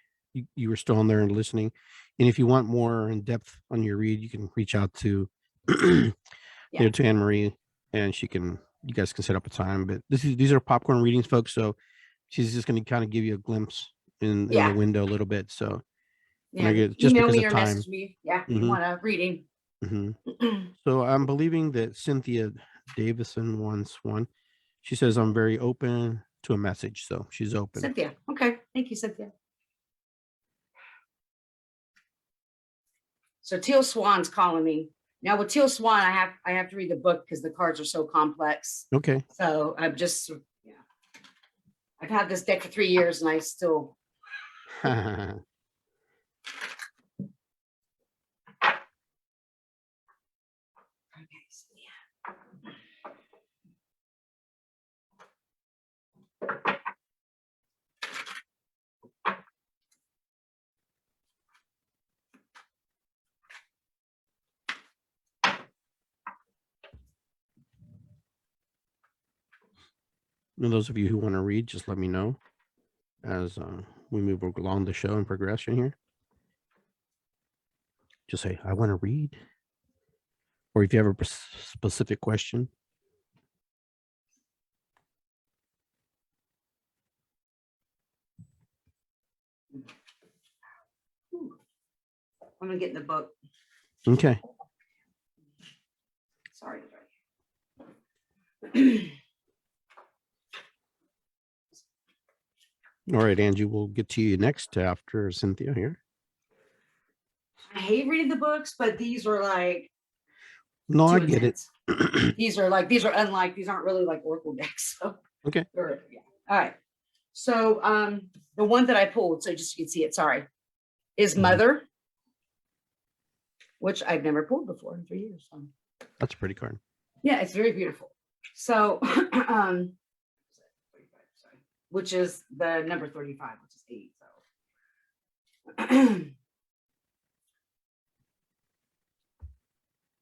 you were still on there and listening. And if you want more in depth on your read, you can reach out to to AnnMarie, and you guys can set up a time. But these are popcorn readings, folks. So she's just going to kind of give you a glimpse in the window a little bit. So just email me or message me. Yeah, if you want a reading. So I'm believing that Cynthia Davison wants one. She says, I'm very open to a message. So she's open. Cynthia. Okay. Thank you, Cynthia. So Teal Swan's calling me. Now with Teal Swan, I have to read the book because the cards are so complex. Okay. So I've had this deck for 3 years and I still. And those of you who want to read, just let me know as we move along the show and progression here. Just say, I want to read. Or if you have a specific question. I'm going to get in the book. Okay. Sorry. All right, Angie, we'll get to you next after Cynthia here. I hate reading the books, but these are like. No, I get it. These are unlike, these aren't really like Oracle decks. So. Okay. All right. So the one that I pulled, so just you can see it, is Mother, which I've never pulled before in 3 years. So. That's a pretty card. Yeah, it's very beautiful. So which is the number 35, which is 8.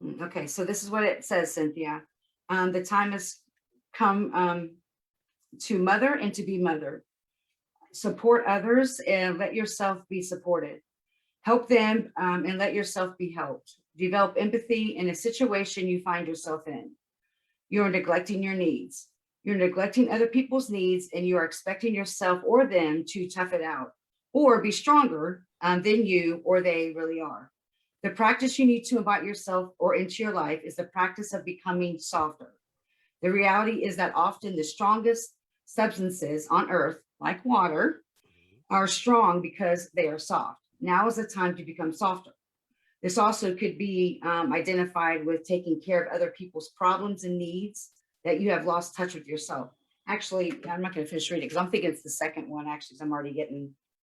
So okay, so this is what it says, Cynthia. The time has come to mother and to be mothered. Support others and let yourself be supported. Help them and let yourself be helped. Develop empathy in a situation you find yourself in. You're neglecting your needs. You're neglecting other people's needs and you are expecting yourself or them to tough it out or be stronger than you or they really are. The practice you need to invite yourself or into your life is the practice of becoming softer. The reality is that often the strongest substances on earth, like water, are strong because they are soft. Now is the time to become softer. This also could be identified with taking care of other people's problems and needs that you have lost touch with yourself. Actually, I'm not going to finish reading because I'm thinking it's the second one, actually, because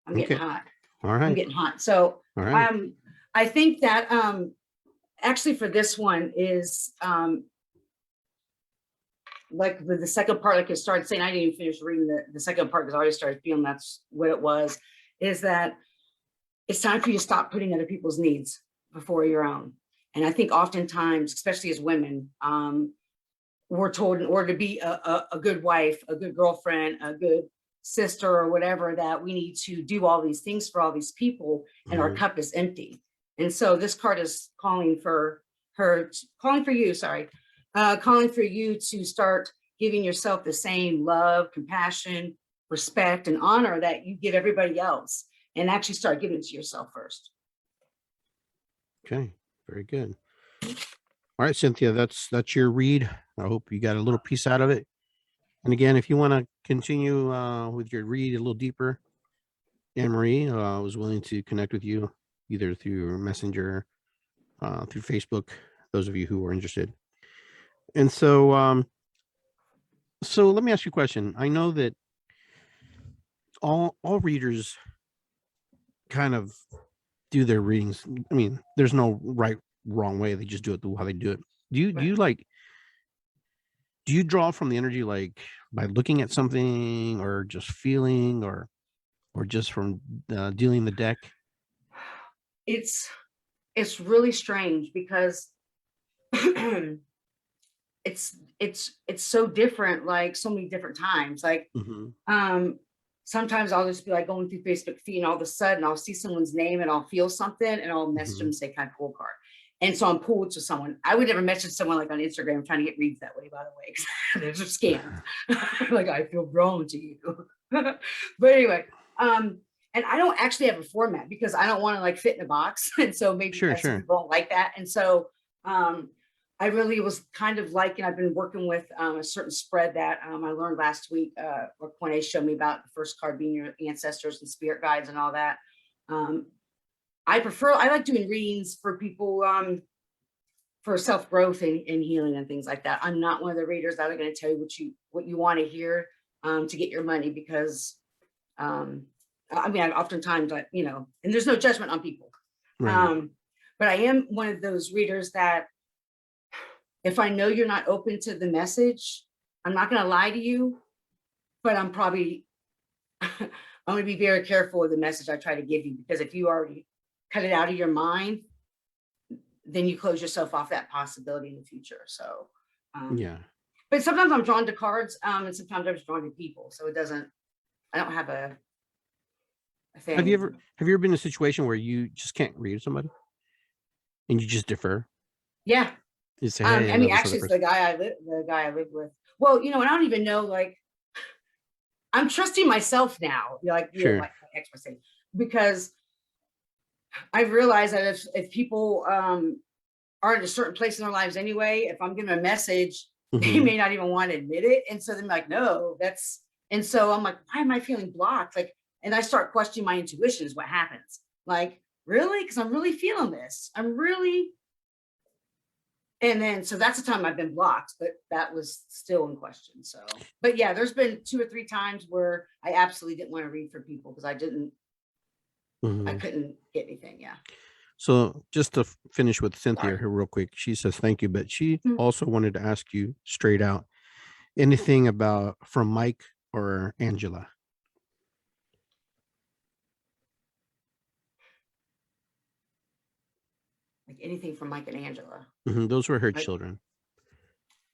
I'm getting hot. All right. I'm getting hot. So I think that actually for this one is like with the second part, like I started saying, I didn't even finish reading the second part because I already started feeling that's what it was, is that it's time for you to stop putting other people's needs before your own. And I think oftentimes, especially as women, we're told in order to be a good wife, a good girlfriend, a good sister or whatever, that we need to do all these things for all these people and our cup is empty. And so this card is calling for you to start giving yourself the same love, compassion, respect, and honor that you give everybody else, and actually start giving it to yourself first. Okay, very good. All right, Cynthia, that's your read. I hope you got a little piece out of it. And again, if you want to continue with your read a little deeper, AnnMarie was willing to connect with you either through Messenger, through Facebook, those of you who are interested. And so, so let me ask you a question. I know that all readers kind of do their readings. I mean, there's no right wrong way. They just do it how they do it. Do you Right. do you draw from the energy like by looking at something or just feeling or just from dealing the deck? It's really strange because it's so different, like so many different times. Like Hmm. sometimes I'll just be like going through Facebook feed and all of a sudden I'll see someone's name and I'll feel something and I'll message them Hmm. and say, can I pull a card? And so I'm pulled to someone. I would never message someone like on Instagram trying to get reads that way, by the way, because there's a scam. Like I feel drawn to you. But anyway, and I don't actually have a format because I don't want to like fit in a box. And so maybe Sure, some sure. people don't like that. And so I really was kind of liking, I've been working with a certain spread that I learned last week, where Quine showed me about the first card being your ancestors and spirit guides and all that. I like doing readings for people for self-growth and healing and things like that. I'm not one of the readers that are going to tell you what you want to hear to get your money, because I mean, oftentimes, and there's no judgment on people. Right. But I am one of those readers that if I know you're not open to the message, I'm not going to lie to you, but I'm going to be very careful with the message I try to give you, because if you already cut it out of your mind, then you close yourself off that possibility in the future. So, Yeah. but sometimes I'm drawn to cards, and sometimes I'm drawn to people. So I don't have a Have thing. you ever been in a situation where you just can't read somebody and you just defer? Yeah. You say, hey, I I know mean, this other actually, it's person. the guy I live with. Well, and I don't even know, like, I'm trusting myself now, like, Sure. like my ex was saying, because I've realized that if people are in a certain place in their lives anyway, if I'm giving a message, they Hmm. may not even want to admit it. And so they're like, no, and so I'm like, why am I feeling blocked? Like, and I start questioning my intuition is what happens. Like, really? Because I'm really feeling this. And then, so that's the time I've been blocked, but that was still in question. So, but yeah, there's been 2 or 3 times where I absolutely didn't want to read for people because I Hmm. couldn't get anything. Yeah. So just to finish with Cynthia Sorry. here real quick, she says thank you, but she Hmm. also wanted to ask you straight out anything about from Mike or Angela. Like anything from Mike and Angela. Those were her Like, children.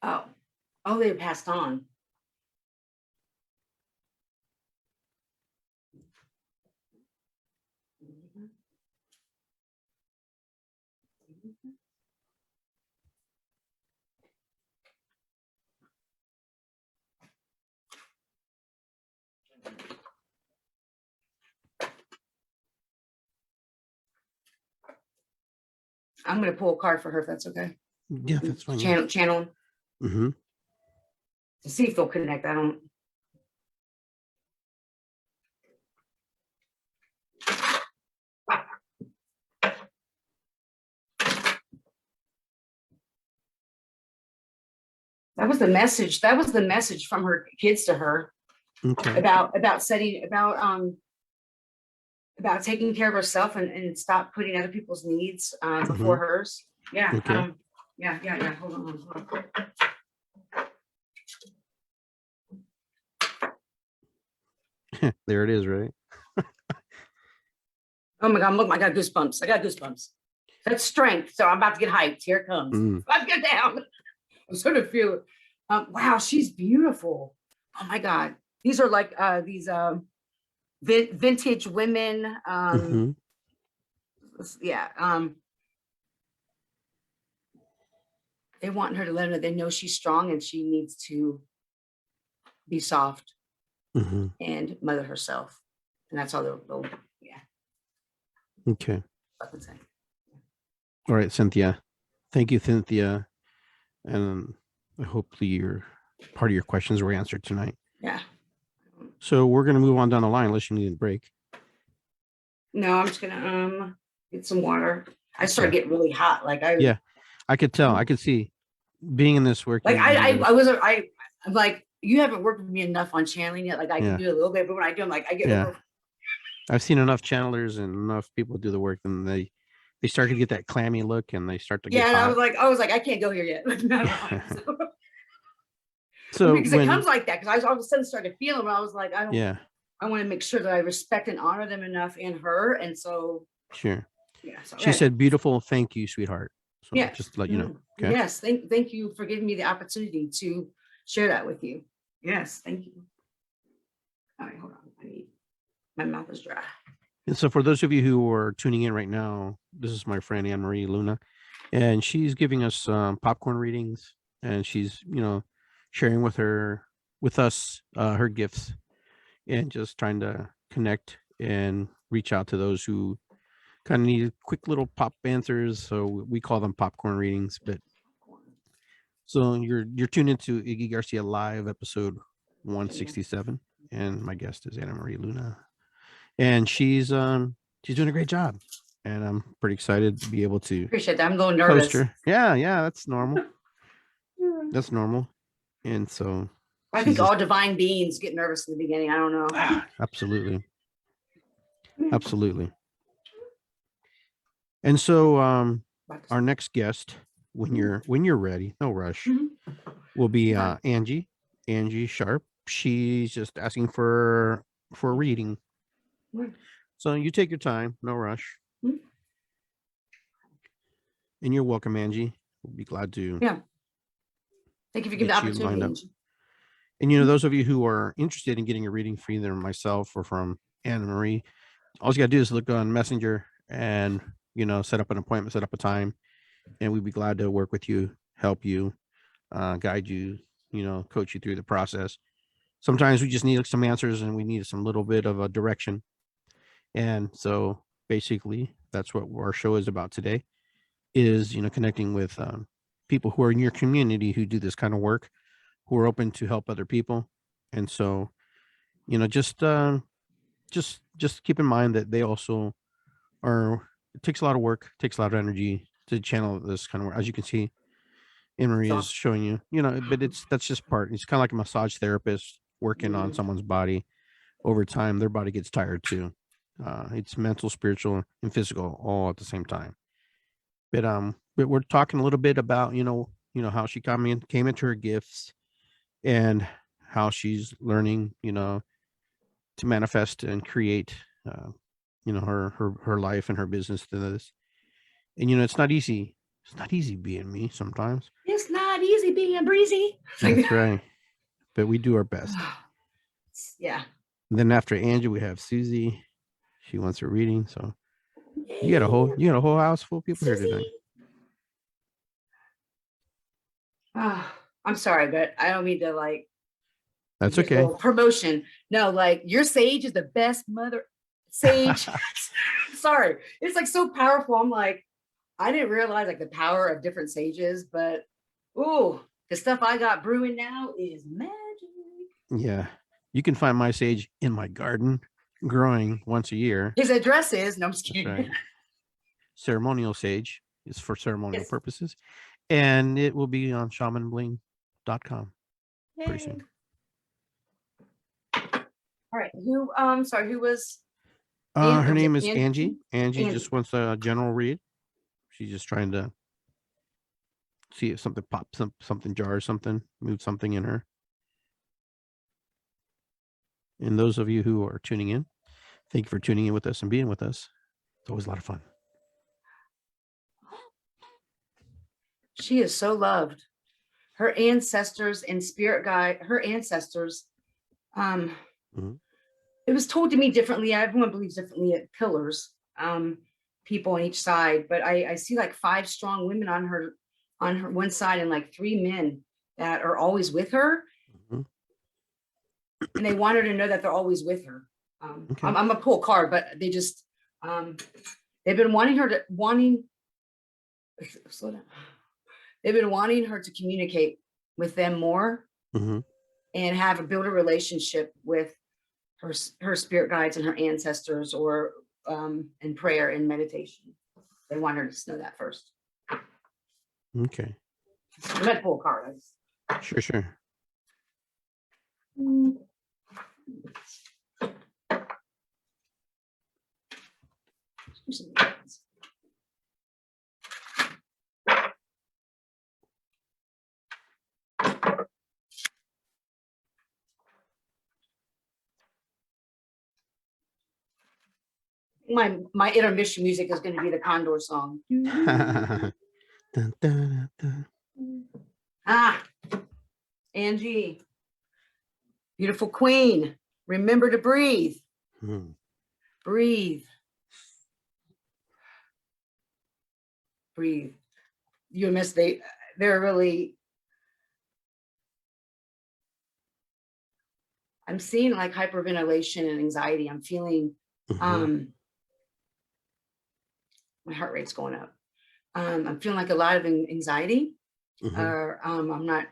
oh, they passed on. I'm going to pull a card for her if that's okay. Yeah, that's fine. Yeah. Channel Hmm. to see if they'll connect. I don't. That was the message. That was the message from her kids to her Okay. about setting about taking care of herself and stop putting other people's needs Hmm. before hers. Yeah. Okay. Yeah. Hold on. There it is, right? Oh my God, look, I got goosebumps. That's strength. So I'm about to get hyped. Here it comes. Mm. Let's get down. I'm sort of feeling, wow, she's beautiful. Oh my God. These are like these vintage women. Hmm. Yeah. They want her to let her know they know she's strong and she needs to be soft Hmm. and mother herself. And that's all they'll yeah. Okay. Fucking say. All right, Cynthia. Thank you, Cynthia. And hopefully your part of your questions were answered tonight. Yeah. So we're gonna move on down the line unless you need a break. No, I'm just gonna get some water. I started Okay. getting really hot. Like Yeah, I could tell. I could see being in this work. like You I'm like, you haven't worked with me enough on channeling yet. Like I can yeah, do a little bit, but when I do, I'm like, I get yeah. over. I've seen enough channelers and enough people do the work, and they start to get that clammy look and they start to Yeah, get and hot. I was like, I can't go here yet. So because it comes like that. Because I all of a sudden started feeling them. I was like, I want to make sure that I respect and honor them enough in her. And so, sure. yeah. So She said, "Beautiful, thank you, sweetheart." So yeah. just to let you know. Okay. Yes. Thank you for giving me the opportunity to share that with you. Yes. Thank you. All right, hold on. My mouth is dry. And so for those of you who are tuning in right now, this is my friend AnnMarie Luna, and she's giving us popcorn readings, and she's sharing with us her gifts, and just trying to connect and reach out to those who kind of need quick little pop answers. So we call them popcorn readings. But so you're tuned into Iggy Garcia Live episode 167, and my guest is AnnMarie Luna, and she's doing a great job, and I'm pretty excited to be able to appreciate that. I'm a little nervous. Her. Yeah, that's normal. That's normal. And so I think all divine beings get nervous in the beginning. I don't know. Absolutely. Absolutely. And so our next guest, when you're ready, no rush, will be Angie Sharp. She's just asking for a reading. So you take your time, no rush. And you're welcome, Angie. We'll be glad to. Yeah. Thank you for giving the opportunity, Angie. And those of you who are interested in getting a reading for either myself or from AnnMarie, all you got to do is look on Messenger and set up an appointment, set up a time, and we'd be glad to work with you, help you, guide you, coach you through the process. Sometimes we just need some answers and we need some little bit of a direction. And so basically that's what our show is about today, is connecting with people who are in your community who do this kind of work, who are open to help other people. And so just keep in mind that they also are. It takes a lot of work, takes a lot of energy to channel this kind of work. As you can see, AnnMarie is showing you, but that's just part. It's kind of like a massage therapist working on someone's body. Over time, their body gets tired too. It's mental, spiritual, and physical all at the same time. But we're talking a little bit about how she came into her gifts, and how she's learning to manifest and create her life and her business to this. And it's not easy. It's not easy being me sometimes. It's not easy being breezy. That's right. But we do our best. Yeah. And then after Angie, we have Susie. She wants her reading. So you got a whole house full of people Susie here tonight. I'm sorry, but I don't mean to That's okay. Promotion. No, your sage is the best mother sage. Sorry. It's so powerful. I'm I didn't realize the power of different sages, but the stuff I got brewing now is magic. Yeah. You can find my sage in my garden, growing once a year. His address is, no, I'm just kidding. Right. Ceremonial sage is for ceremonial purposes. And it will be on shamanbling.com pretty soon. All right. Who was? Her name is Angie. Angie just wants a general read. She's just trying to see if something pops, something jars, something moves something in her. And those of you who are tuning in, thank you for tuning in with us and being with us. It's always a lot of fun. She is so loved. Her ancestors and spirit guide, her ancestors, it was told to me differently. Everyone believes differently at pillars, people on each side, but I see 5 strong women on her one side and 3 men that are always with her. And they want her to know that they're always with her. Okay. I'm gonna pull a card, but they just they've been wanting her to slow down. They've been wanting her to communicate with them more and build a relationship with her spirit guides and her ancestors, or in prayer and meditation. They want her to know that first. Okay. I'm gonna pull a card. Sure. my intermission music is going to be the Condor song. Dun, dun, dun. Ah, Angie, beautiful queen. Remember to breathe. Hmm. Breathe. Breathe. You miss they're really. I'm seeing like hyperventilation and anxiety. I'm feeling Mhm. my heart rate's going up. I'm feeling like a lot of anxiety. Mhm. Or I'm not.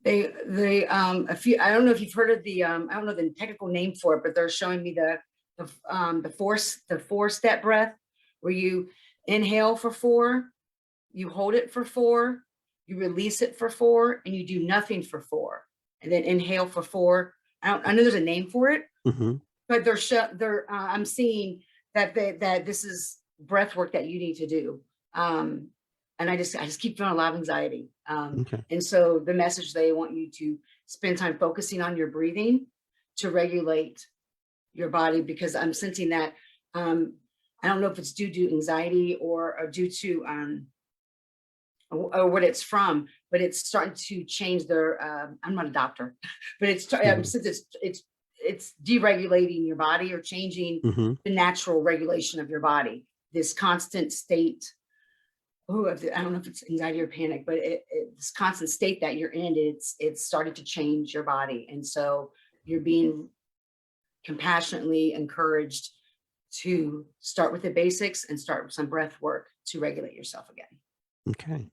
They a few. I don't know if you've heard of the I don't know the technical name for it, but they're showing me the four step breath, where you inhale for 4, you hold it for 4, you release it for 4, and you do nothing for 4, and then inhale for 4. I know there's a name for it, Mhm. but I'm seeing that that this is breath work that you need to do. And I just keep feeling a lot of anxiety. Okay. And so the message, they want you to spend time focusing on your breathing to regulate your body, because I'm sensing that I don't know if it's due to anxiety or due to or what it's from, but it's starting to change their I'm not a doctor, but since it's deregulating your body or changing Mhm. the natural regulation of your body, this constant state. Oh, I don't know if it's anxiety or panic, but this constant state that you're in, it's starting to change your body. And so you're being compassionately encouraged to start with the basics and start with some breath work to regulate yourself again. Okay.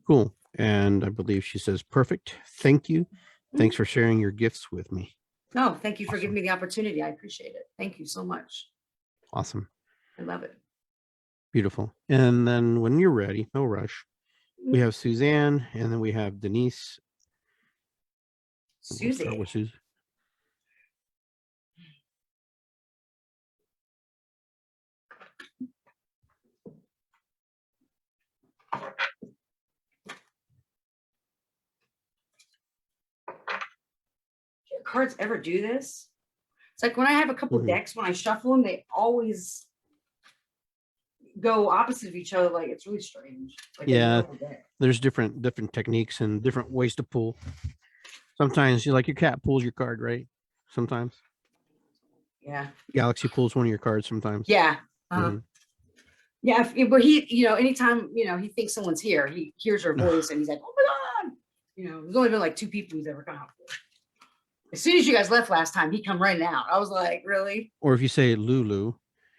Cool. And I believe she says, perfect. Thank you. Thanks for sharing your gifts with me. No, thank you for Awesome. giving me the opportunity. I appreciate it. Thank you so much. Awesome. I love it. Beautiful. And then when you're ready, no rush. We have Suzanne, and then we have Denise. We'll start Susie. with Susan. Do your cards ever do this? It's like when I have a couple decks, when I shuffle them, they always go opposite of each other. Like, it's really strange. Like, Yeah, there's different techniques and different ways to pull. Sometimes you like your cat pulls your card, right? Sometimes. Yeah. Galaxy pulls one of your cards sometimes. Yeah. Mhm. Yeah. But he, anytime, he thinks someone's here, he hears her voice and he's like, oh my God. There's only been like 2 people who's ever come out. As soon as you guys left last time, he come running out. I was like, really? Or if you say Lulu,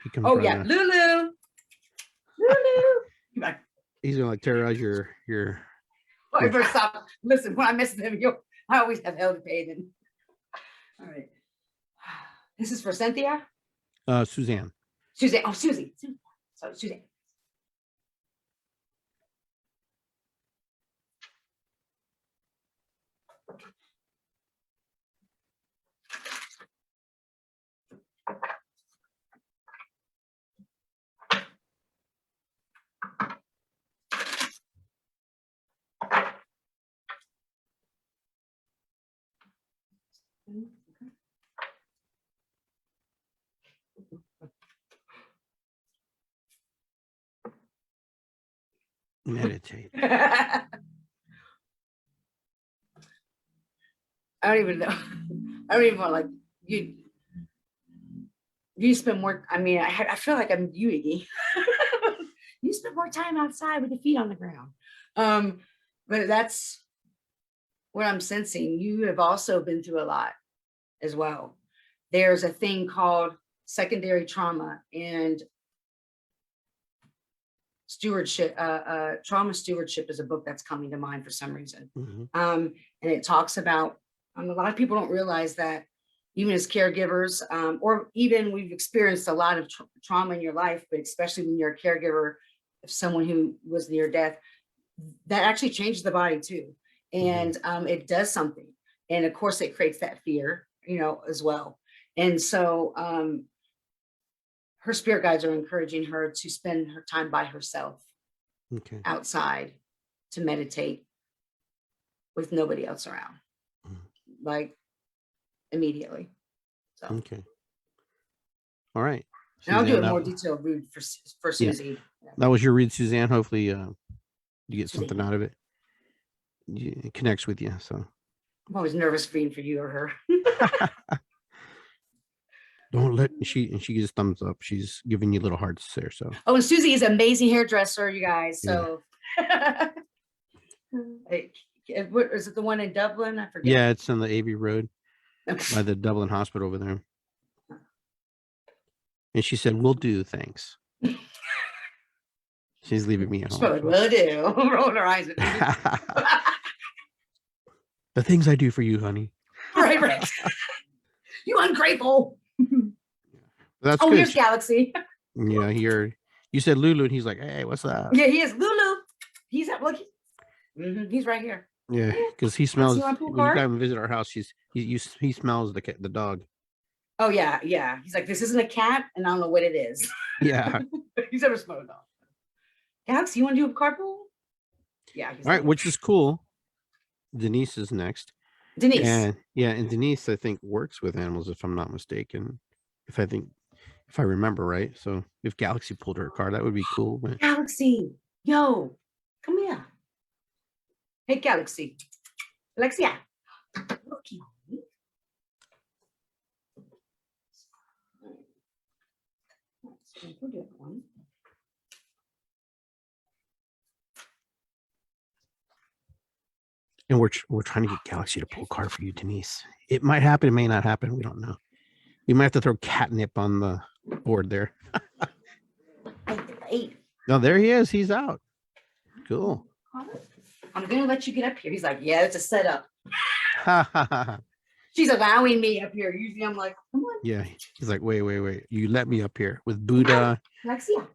he comes. Oh yeah, Lulu. Lulu. He's gonna like terrorize your. Oh, I better stop. Listen, when I miss him, I always have hell to pay them. All right. This is for Cynthia. Suzanne. Suzanne. Oh, Susie. So Suzanne. Meditate. I don't even know. I don't even want like you. You spend more. I mean, I feel like I'm you, Iggy. You spend more time outside with your feet on the ground. But that's what I'm sensing. You have also been through a lot as well. There's a thing called secondary trauma and stewardship. Trauma stewardship is a book that's coming to mind for some reason. And it talks about a lot of people don't realize that even as caregivers, or even we've experienced a lot of trauma in your life, but especially when you're a caregiver of someone who was near death, that actually changes the body too. And it does something. And of course it creates that fear, as well. And so her spirit guides are encouraging her to spend her time by herself outside to meditate with nobody else around. like immediately. So, Okay. All right. and I'll do a Suzanne, more detailed read for yeah, Susie. that was your read, Suzanne. Hopefully, you get Susie. something out of it. It connects with you. So I'm always nervous reading for you or her. don't let she gives thumbs up. She's giving you little hearts there. So Oh, and Susie is an amazing hairdresser, you guys. Yeah. So, what is it? The one in Dublin? I forget. yeah, it's on the Abbey Road by the Dublin Hospital over there. And she said, "We'll do, thanks." She's leaving me at home. Sure, will do. Rolling her eyes at me. The things I do for you, honey. Right. You ungrateful. That's Oh, good. here's Galaxy. Yeah, you said Lulu, and he's like, "Hey, what's up?" Yeah, he is Lulu. He's at look. He's right here. Yeah, because he smells. want a pool When you car? come and visit our house, he smells the dog. Oh yeah. He's like, this isn't a cat, and I don't know what it is. Yeah. He's never smelled a dog. Galaxy, you want to do a carpool? Yeah. All right, which is cool. Denise is next. Denise. And Denise, I think, works with animals, if I'm not mistaken. If I remember right. So if Galaxy pulled her car, that would be cool. But Galaxy, yo, come here. Hey, Galaxy. Alexia. Looky. and we're trying to get Galaxy to pull a car for you, Denise. It might happen, it may not happen. We don't know. We might have to throw catnip on the board there. No, there he is. He's out. Cool. I'm gonna let you get up here. He's like, yeah, it's a setup. Yeah. She's allowing me up here. Usually I'm like, come on. Yeah. He's like, wait. You let me up here with Buddha. Alexia,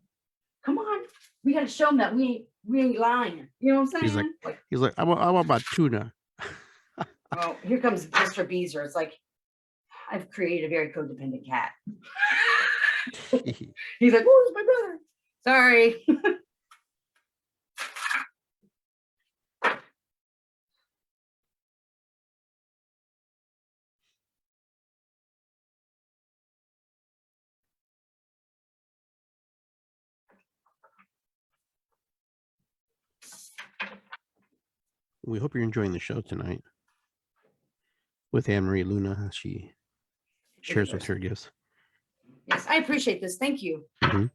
come on. We gotta show them that we ain't lying. You know what I'm saying? He's like, I want about tuna. Oh, here comes Mr. Beezer. It's like, I've created a very codependent cat. He's like, oh, it's my brother. Sorry. We hope you're enjoying the show tonight with AnnMarie Luna. She shares with her gifts. Yes, I appreciate this. Thank you. Mm-hmm.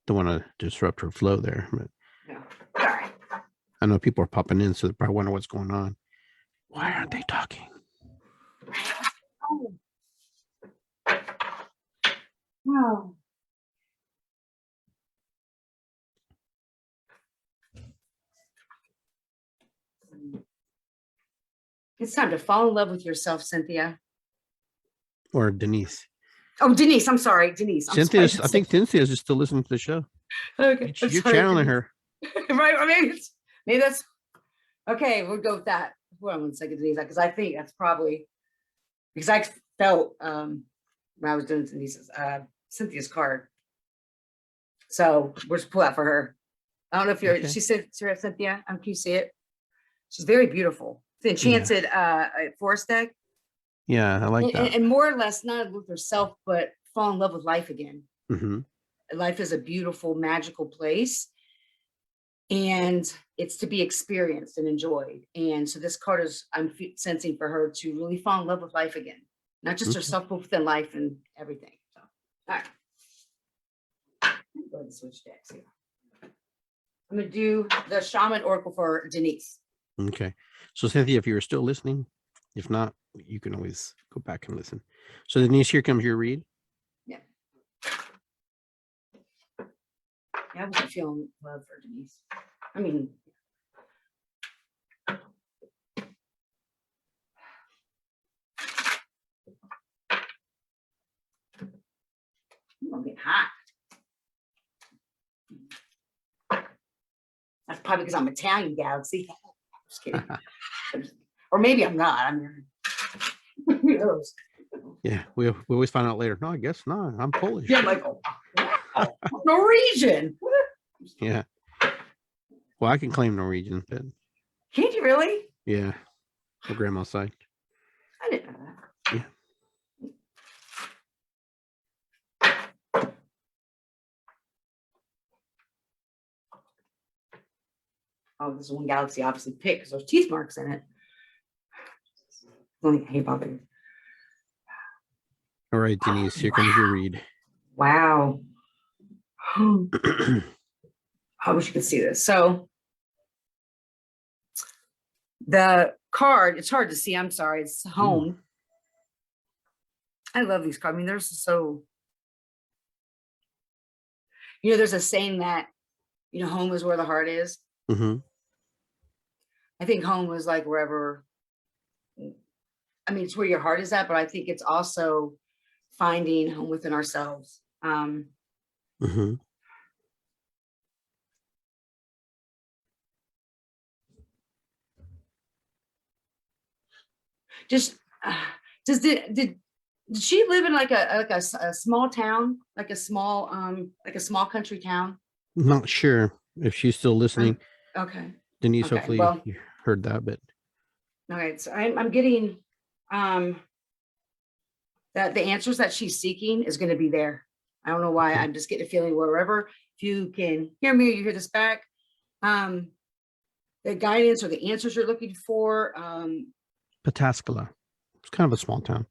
Don't want to disrupt her flow there, but No. All right. I know people are popping in, so they probably wonder what's going on. Why aren't they talking? Oh. Wow. It's time to fall in love with yourself, Cynthia. Or Denise. Oh, Denise. I'm sorry, Denise. I think Cynthia's just still listening to the show. Okay. You're channeling her. Right. Or maybe that's okay. We'll go with that. Hold on 1 second, Denise, because I think that's probably because I felt when I was doing Cynthia's card. So we'll just pull out for her. I don't know if you're Okay. she said Cynthia. Can you see it? She's very beautiful. It's the enchanted forest deck. Yeah, I like that. And more or less not with herself, but fall in love with life again. Mm-hmm. Life is a beautiful, magical place. And it's to be experienced and enjoyed. And so this card is, I'm sensing for her to really fall in love with life again. Not just herself, but within life and everything. So, all right. Go ahead and switch decks here. I'm going to do the Shaman Oracle for Denise. Okay. So, Cynthia, if you're still listening, if not, you can always go back and listen. So, Denise, here comes your read. Yeah. I wasn't feeling love for Denise. I mean, I'm gonna get hot. That's probably because I'm Italian, Galaxy. Just kidding. Or maybe I'm not. I'm who knows? Yeah, we always find out later. No, I guess not. I'm Polish. Yeah, I'm like, oh, wow, Norwegian. Yeah. Well, I can claim Norwegian, but Can't you really? yeah. Her grandma's side. I didn't know that. Yeah. Oh, this is one galaxy obviously picked because there's teeth marks in it. Hey, Bobby. All right, Denise, here comes your read. Wow. I wish you could see this. So the card, it's hard to see. I'm sorry. It's home. Ooh. I love these cards. I mean, they're so, there's a saying that, home is where the heart is. Mm-hmm. I think home is like wherever, it's where your heart is at, but I think it's also finding home within ourselves. Mm-hmm. Did she live in like a small town, like a small country town? Not sure if she's still listening. Okay. Denise, okay. hopefully Well, you heard that, but all right. So I'm getting that the answers that she's seeking is going to be there. I don't know why. Okay. I'm just getting a feeling wherever, if you can hear me or you hear this back, the guidance or the answers you're looking for. Pataskala. It's kind of a small town.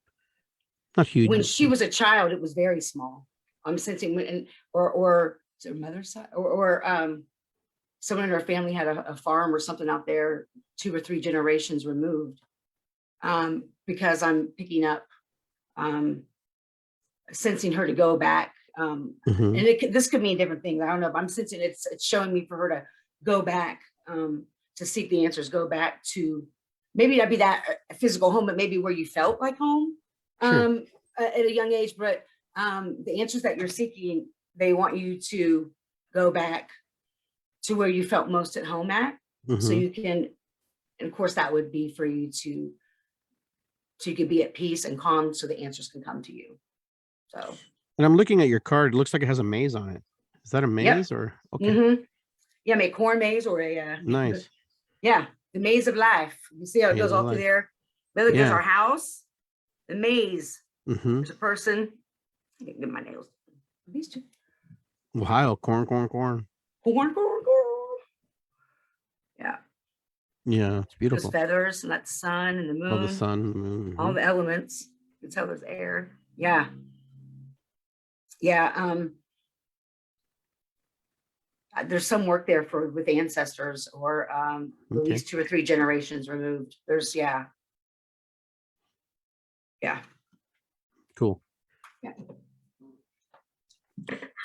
Not huge. When she was a child, it was very small. I'm sensing or is it her mother's side or someone in her family had a farm or something out there 2 or 3 generations removed. Because I'm picking up sensing her to go back. And this could mean different things. I don't know if I'm sensing it's showing me for her to go back to seek the answers, go back to maybe not be that physical home, but maybe where you felt like home. Sure. At a young age, but the answers that you're seeking, they want you to go back to where you felt most at home at. So you can, and of course that would be for you to you could be at peace and calm so the answers can come to you. So. And I'm looking at your card. It looks like it has a maze on it. Is that a maze or? Okay. Yeah, a corn maze or a. Nice. Yeah, the maze of life. You see how it goes all through there? There goes our house, the maze. There's a person. I can get my nails. These two. Ohio, corn. Yeah. Yeah, it's beautiful. Those feathers and that sun and the moon. Oh, the sun, the moon. All the elements. You can tell there's air. Yeah. Yeah. There's some work there with ancestors or at least 2 or 3 generations removed. There's Yeah. Cool. Yeah.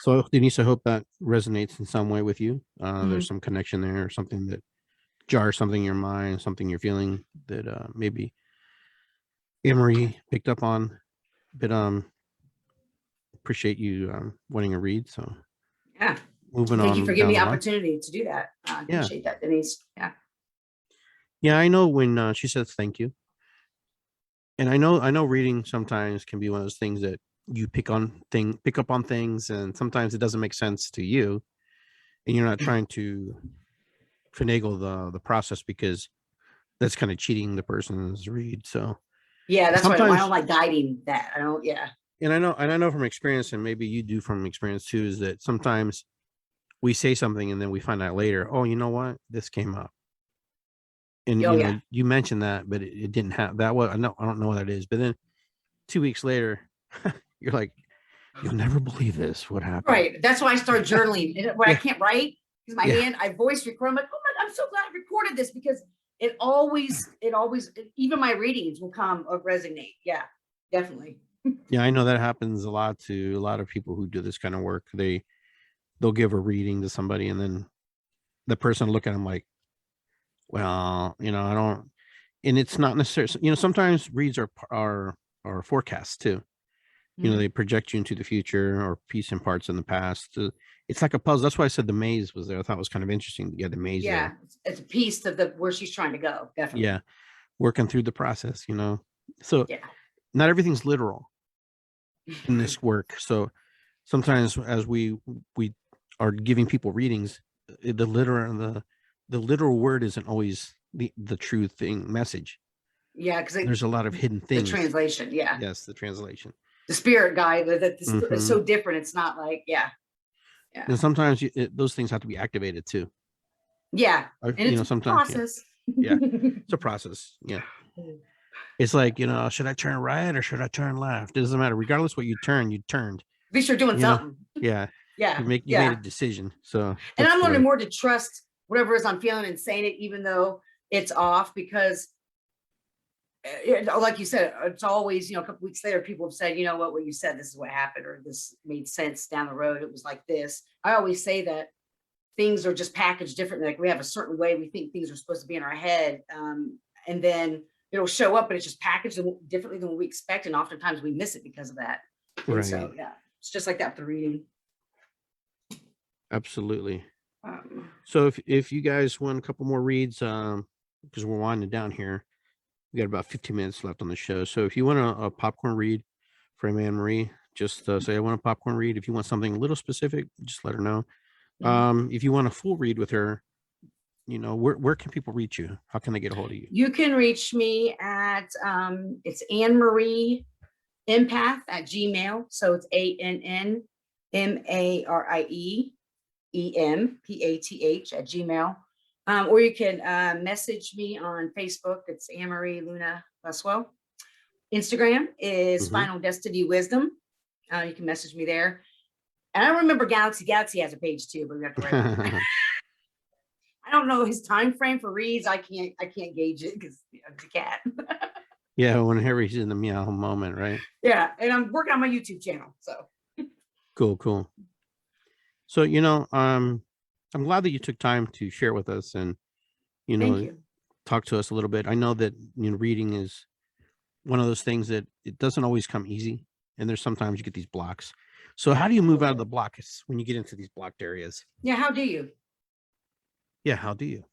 So Denise, I hope that resonates in some way with you. There's some connection there or something that jars something in your mind, something you're feeling that maybe AnnMarie picked up on. But appreciate you wanting to read. So yeah. Moving Thank on. you for giving me the opportunity to do that. I appreciate that, Denise. Yeah. Yeah, I know when she says thank you. And I know reading sometimes can be one of those things that you pick up on things, and sometimes it doesn't make sense to you, and you're not trying to finagle the process because that's kind of cheating the person's read. So yeah, that's why I don't like guiding that. I don't. Yeah. And I know from experience, and maybe you do from experience too, is that sometimes we say something and then we find out later, oh, you know what, this came up. And you mentioned that, but it didn't have that. Well, I don't know what that is. But then 2 weeks later, you're like, you'll never believe this. What happened? Right. That's why I started journaling. Where I can't write because my hand, I voice record. I'm like, oh my, I'm so glad I recorded this because it always, even my readings will resonate. Yeah, definitely. Yeah, I know that happens a lot to a lot of people who do this kind of work. They'll give a reading to somebody, and then the person will look at them like, well, I don't, and it's not necessarily, sometimes reads are forecasts too. They project you into the future or piece and parts in the past. It's like a puzzle. That's why I said the maze was there. I thought it was kind of interesting. Yeah, the maze. Yeah, it's a piece of where she's trying to go. Definitely. Yeah, working through the process. So not everything's literal in this work. So sometimes as we are giving people readings, the literal word isn't always the true thing message. Yeah, because There's a lot of hidden the things. translation, yeah. Yes, the translation. The spirit guide that is Mhm. so different. It's not like, yeah. And sometimes those things have to be activated too. Yeah. And You it's know, a sometimes, process. yeah, it's a process. Yeah. It's like, you know, should I turn right or should I turn left? It doesn't matter. Regardless what you turn, you turned. At least you're doing You know, something. yeah. Yeah. You made a decision. So And that's I'm the learning way. more to trust whatever it is I'm feeling and saying it, even though it's off, because like you said, it's always, a couple weeks later, people have said, you know what you said, this is what happened, or this made sense down the road. It was like this. I always say that things are just packaged differently. Like we have a certain way we think things are supposed to be in our head. And then it'll show up, but it's just packaged differently than what we expect. And oftentimes we miss it because of that. And so, yeah, it's just like that with the reading. Absolutely. So if you guys want a couple more reads, because we're winding down here, we got about 15 minutes left on the show. So if you want a popcorn read from AnnMarie, just say I want a popcorn read. If you want something a little specific, just let her know. If you want a full read with her, you know, where can people reach you? How can they get a hold of you? You can reach me at it's AnnMarie empath at Gmail. So it's AnnMarieEmpath at Gmail. Or you can message me on Facebook. It's AnnMarie Luna Buswell. Instagram is Final Destiny Wisdom. You can message me there. And I remember Galaxy. Galaxy has a page too, but we have to write. I don't know his time frame for reads. I can't gauge it because it's a cat. Yeah, whenever he's in the meow moment, right? Yeah, and I'm working on my YouTube channel. So cool. So you know, I'm glad that you took time to share with us and talk to us a little bit. I know that reading is one of those things that it doesn't always come easy, and there's sometimes you get these blocks. So how do you move out of the blocks when you get into these blocked areas? Yeah, how do you? Yeah, how do you?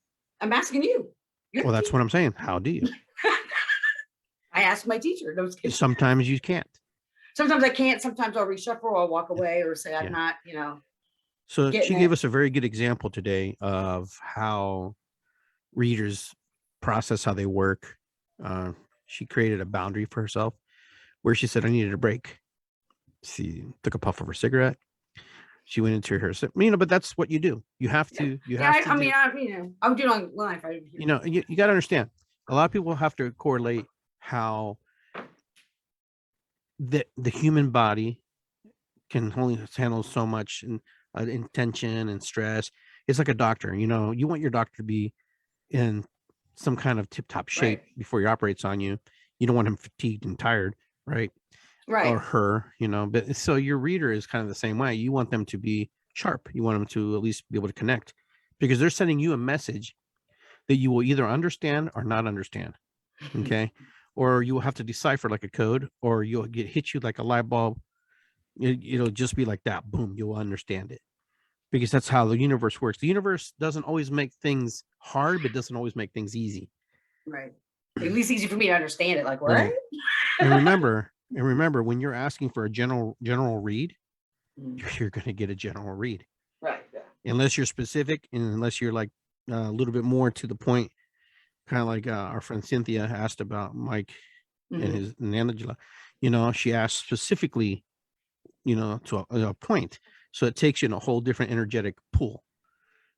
I'm asking you. Well, that's what I'm saying. How do you? I asked my teacher. Sometimes you can't. Sometimes I can't. Sometimes I'll reshuffle or I'll walk away or say I'm not, So she gave us a very good example today of how readers process how they work. She created a boundary for herself where she said, I needed a break. She took a puff of her cigarette. She went into her, but that's what you do. You have to. I'm doing on life. You got to understand. A lot of people have to correlate how the human body can only handle so much and intention and stress. It's like a doctor. You want your doctor to be in some kind of tip-top shape before he operates on you. You don't want him fatigued and tired, right? Or her, but so your reader is kind of the same way. You want them to be sharp. You want them to at least be able to connect because they're sending you a message that you will either understand or not understand. Okay. Or you will have to decipher like a code, or you'll hit you like a light bulb. It'll just be like that. Boom. You'll understand it because that's how the universe works. The universe doesn't always make things hard, but doesn't always make things easy. Right. At least easy for me to understand it. Like, what? Right. And remember, when you're asking for a general read, you're going to get a general read. Right. Yeah. Unless you're specific and unless you're like a little bit more to the point, kind of like our friend Cynthia asked about Mike and Angela. She asked specifically, to a point. So it takes you in a whole different energetic pool.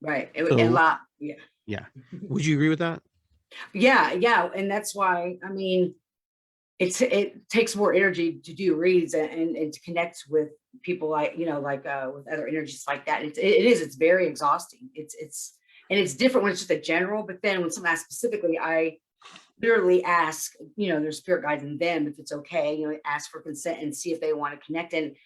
Right. A lot. Yeah. Yeah. Would you agree with that? Yeah. Yeah. And that's why, it takes more energy to do reads and to connect with people with other energies like that. It's very exhausting. It's different when it's just a general, but then when someone asks specifically, I literally ask, their spirit guides and them, if it's okay, ask for consent and see if they want to connect. And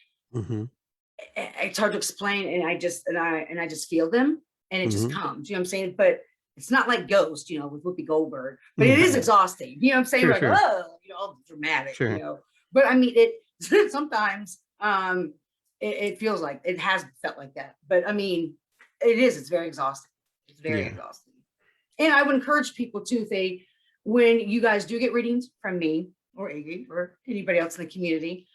it's hard to explain. And I just feel them and it just comes, what I'm saying? But it's not like Ghost, with Whoopi Goldberg, but it is exhausting. You know what I'm saying? Sure. Oh, all dramatic, but it sometimes, it feels like it has felt like that, but it's very exhausting. It's very exhausting. And I would encourage people too, when you guys do get readings from me or Iggy or anybody else in the community,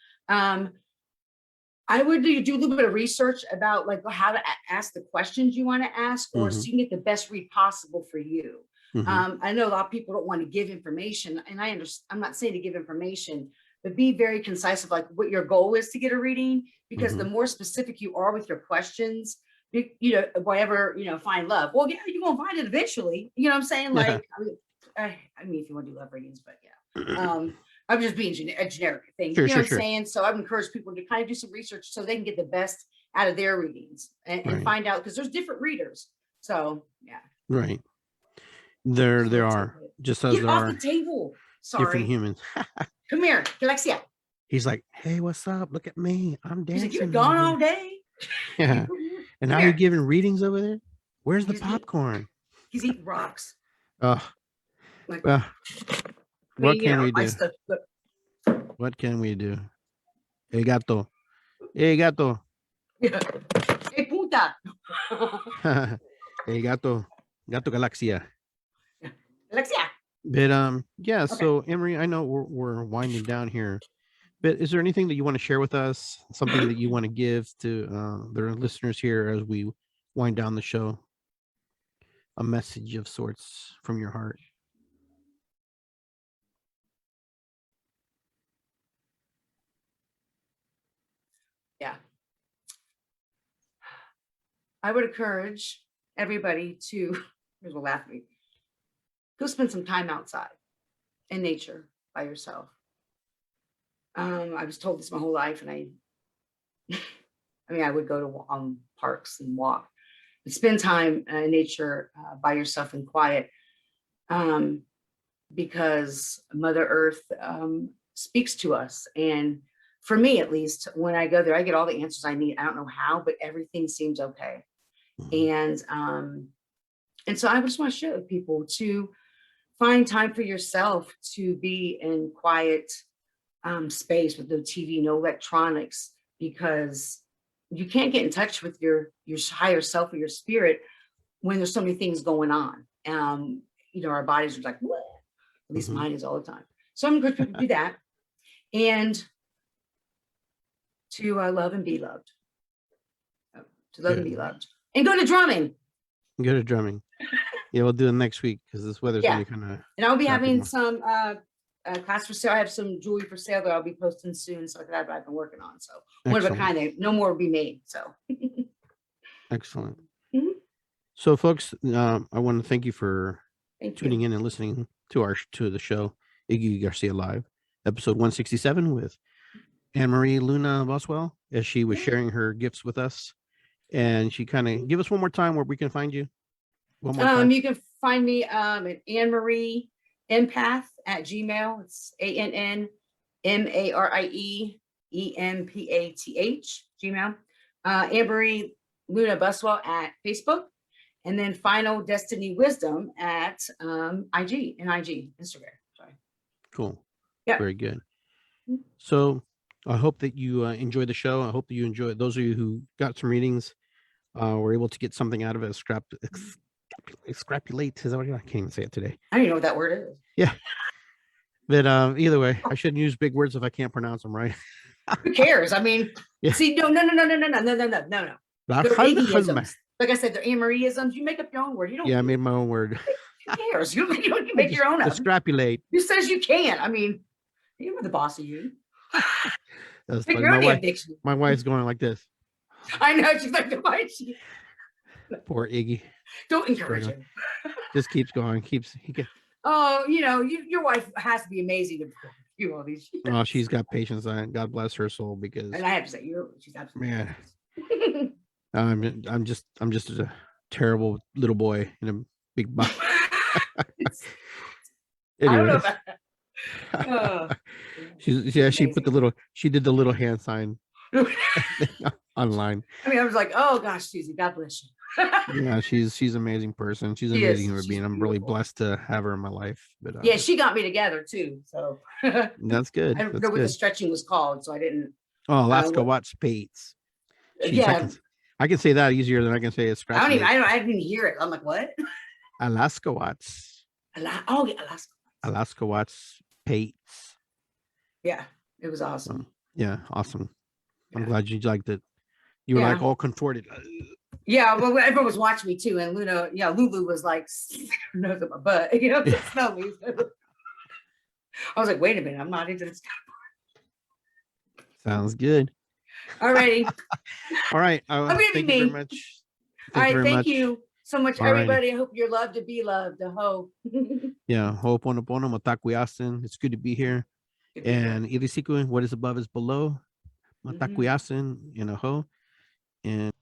I would do a little bit of research about how to ask the questions you want to ask, or so you can get the best read possible for you. I know a lot of people don't want to give information, and I understand. I'm not saying to give information, but be very concise of like what your goal is to get a reading, because the more specific you are with your questions, whatever, find love. Well, yeah, you're gonna find it eventually. You know what I'm saying? Like, I mean, if you want to do love readings, but yeah. I'm just being a generic thing. Sure, you know sure, what I'm saying? So I've encouraged people to kind of do some research so they can get the best out of their readings and find out, because there's different readers. So yeah. Right. There are, just as Get there off are the table. different Sorry. humans. Come here, Alexia. He's like, hey, what's up? Look at me. I'm He's dancing. like, you're gone all day. Yeah. And now you're giving readings over there? Where's the popcorn? He's eating rocks. Oh, Like, what can we do? What can we do? Hey, gato. Hey, gato. Yeah. Hey, puta. Hey, gato. Gato Galaxia. Alexia. But yeah, so AnnMarie, I know we're winding down here, but is there anything that you want to share with us? Something that you want to give to the listeners here as we wind down the show? A message of sorts from your heart. Yeah. I would encourage everybody to, here's what laugh at me, go spend some time outside in nature by yourself. I was told this my whole life, and I mean, I would go to parks and walk, but spend time in nature by yourself in quiet, because Mother Earth speaks to us. And for me, at least, when I go there, I get all the answers I need. I don't know how, but everything seems okay. And so I just want to share with people to find time for yourself, to be in quiet space with no TV, no electronics, because you can't get in touch with your higher self or your spirit when there's so many things going on. Our bodies are like, what? At least mine is all the time. So I'm going to do that, and to love and be loved. To love and be loved. And go to drumming. Go to drumming. Yeah, we'll do it next week because this weather's gonna be kind of. And I'll be having some class for sale. I have some jewelry for sale that I'll be posting soon. So that I've been working on. So one of a kind, no more will be made. So excellent. So, folks, I want to thank you for tuning in and listening to the show, Iggy Garcia Live, episode 167 with AnnMarie Luna Buswell, as she was sharing her gifts with us. And she kind of give us one more time where we can find you. One more time. You can find me at AnnMarie Empath at Gmail. It's AnnMarie EMPATH Gmail. AnnMarie Luna Buswell at Facebook, and then Final Destiny Wisdom at IG Instagram. Sorry. Cool. Yeah. Very good. So I hope that you enjoyed the show. I hope that you enjoyed. Those of you who got some readings were able to get something out of it. Scrapulate. Is that what I can't even say it today? I don't even know what that word is. Yeah. But either way, I shouldn't use big words if I can't pronounce them right. Who cares? I mean, see, no. They're Iggyisms. Like I said, they're AnnMarieisms. You make up your own word. You don't. Yeah, I made my own word. Who cares? You make your own up. Scrapulate. Who says you can't? I mean, you're the boss of you. That's funny. My wife's going like this. I know. She's like, why she? Poor Iggy. Don't encourage him. Just keeps going. Oh, your wife has to be amazing to do all these. Oh, she's got patience. God bless her soul, because. And I have to say, she's absolutely. Man. I'm just a terrible little boy in a big box. Anyways. She did the little hand sign online. I mean, I was like, oh gosh, Susie, God bless you. Yeah, she's an amazing person. She's an amazing human being. I'm really blessed to have her in my life. But yeah, she got me together too. So that's good. I don't know what the stretching was called, so I didn't. Oh, Alaska Watts Pates. Yeah. I can say that easier than I can say it's scratching. I didn't hear it. I'm like, what? Alaska Watts. Alaska Watts Pates. Yeah, it was awesome. Yeah, awesome. I'm glad you liked it. You were like all contorted. Yeah, well, everyone was watching me too, and Lulu was like, nose up my butt, to smell me. I was like, wait a minute, I'm not into this. Sounds good. Alrighty. All right. I'm gonna be Thank you very me. much. All right, thank Much. you so much, All righty. everybody. I hope you're loved to be loved. Ho. Yeah. Ho'oponopono, matakuyasin. It's good to be here. Good to be here. And Irisikun, what is above is below. Matakuyasin, ho. And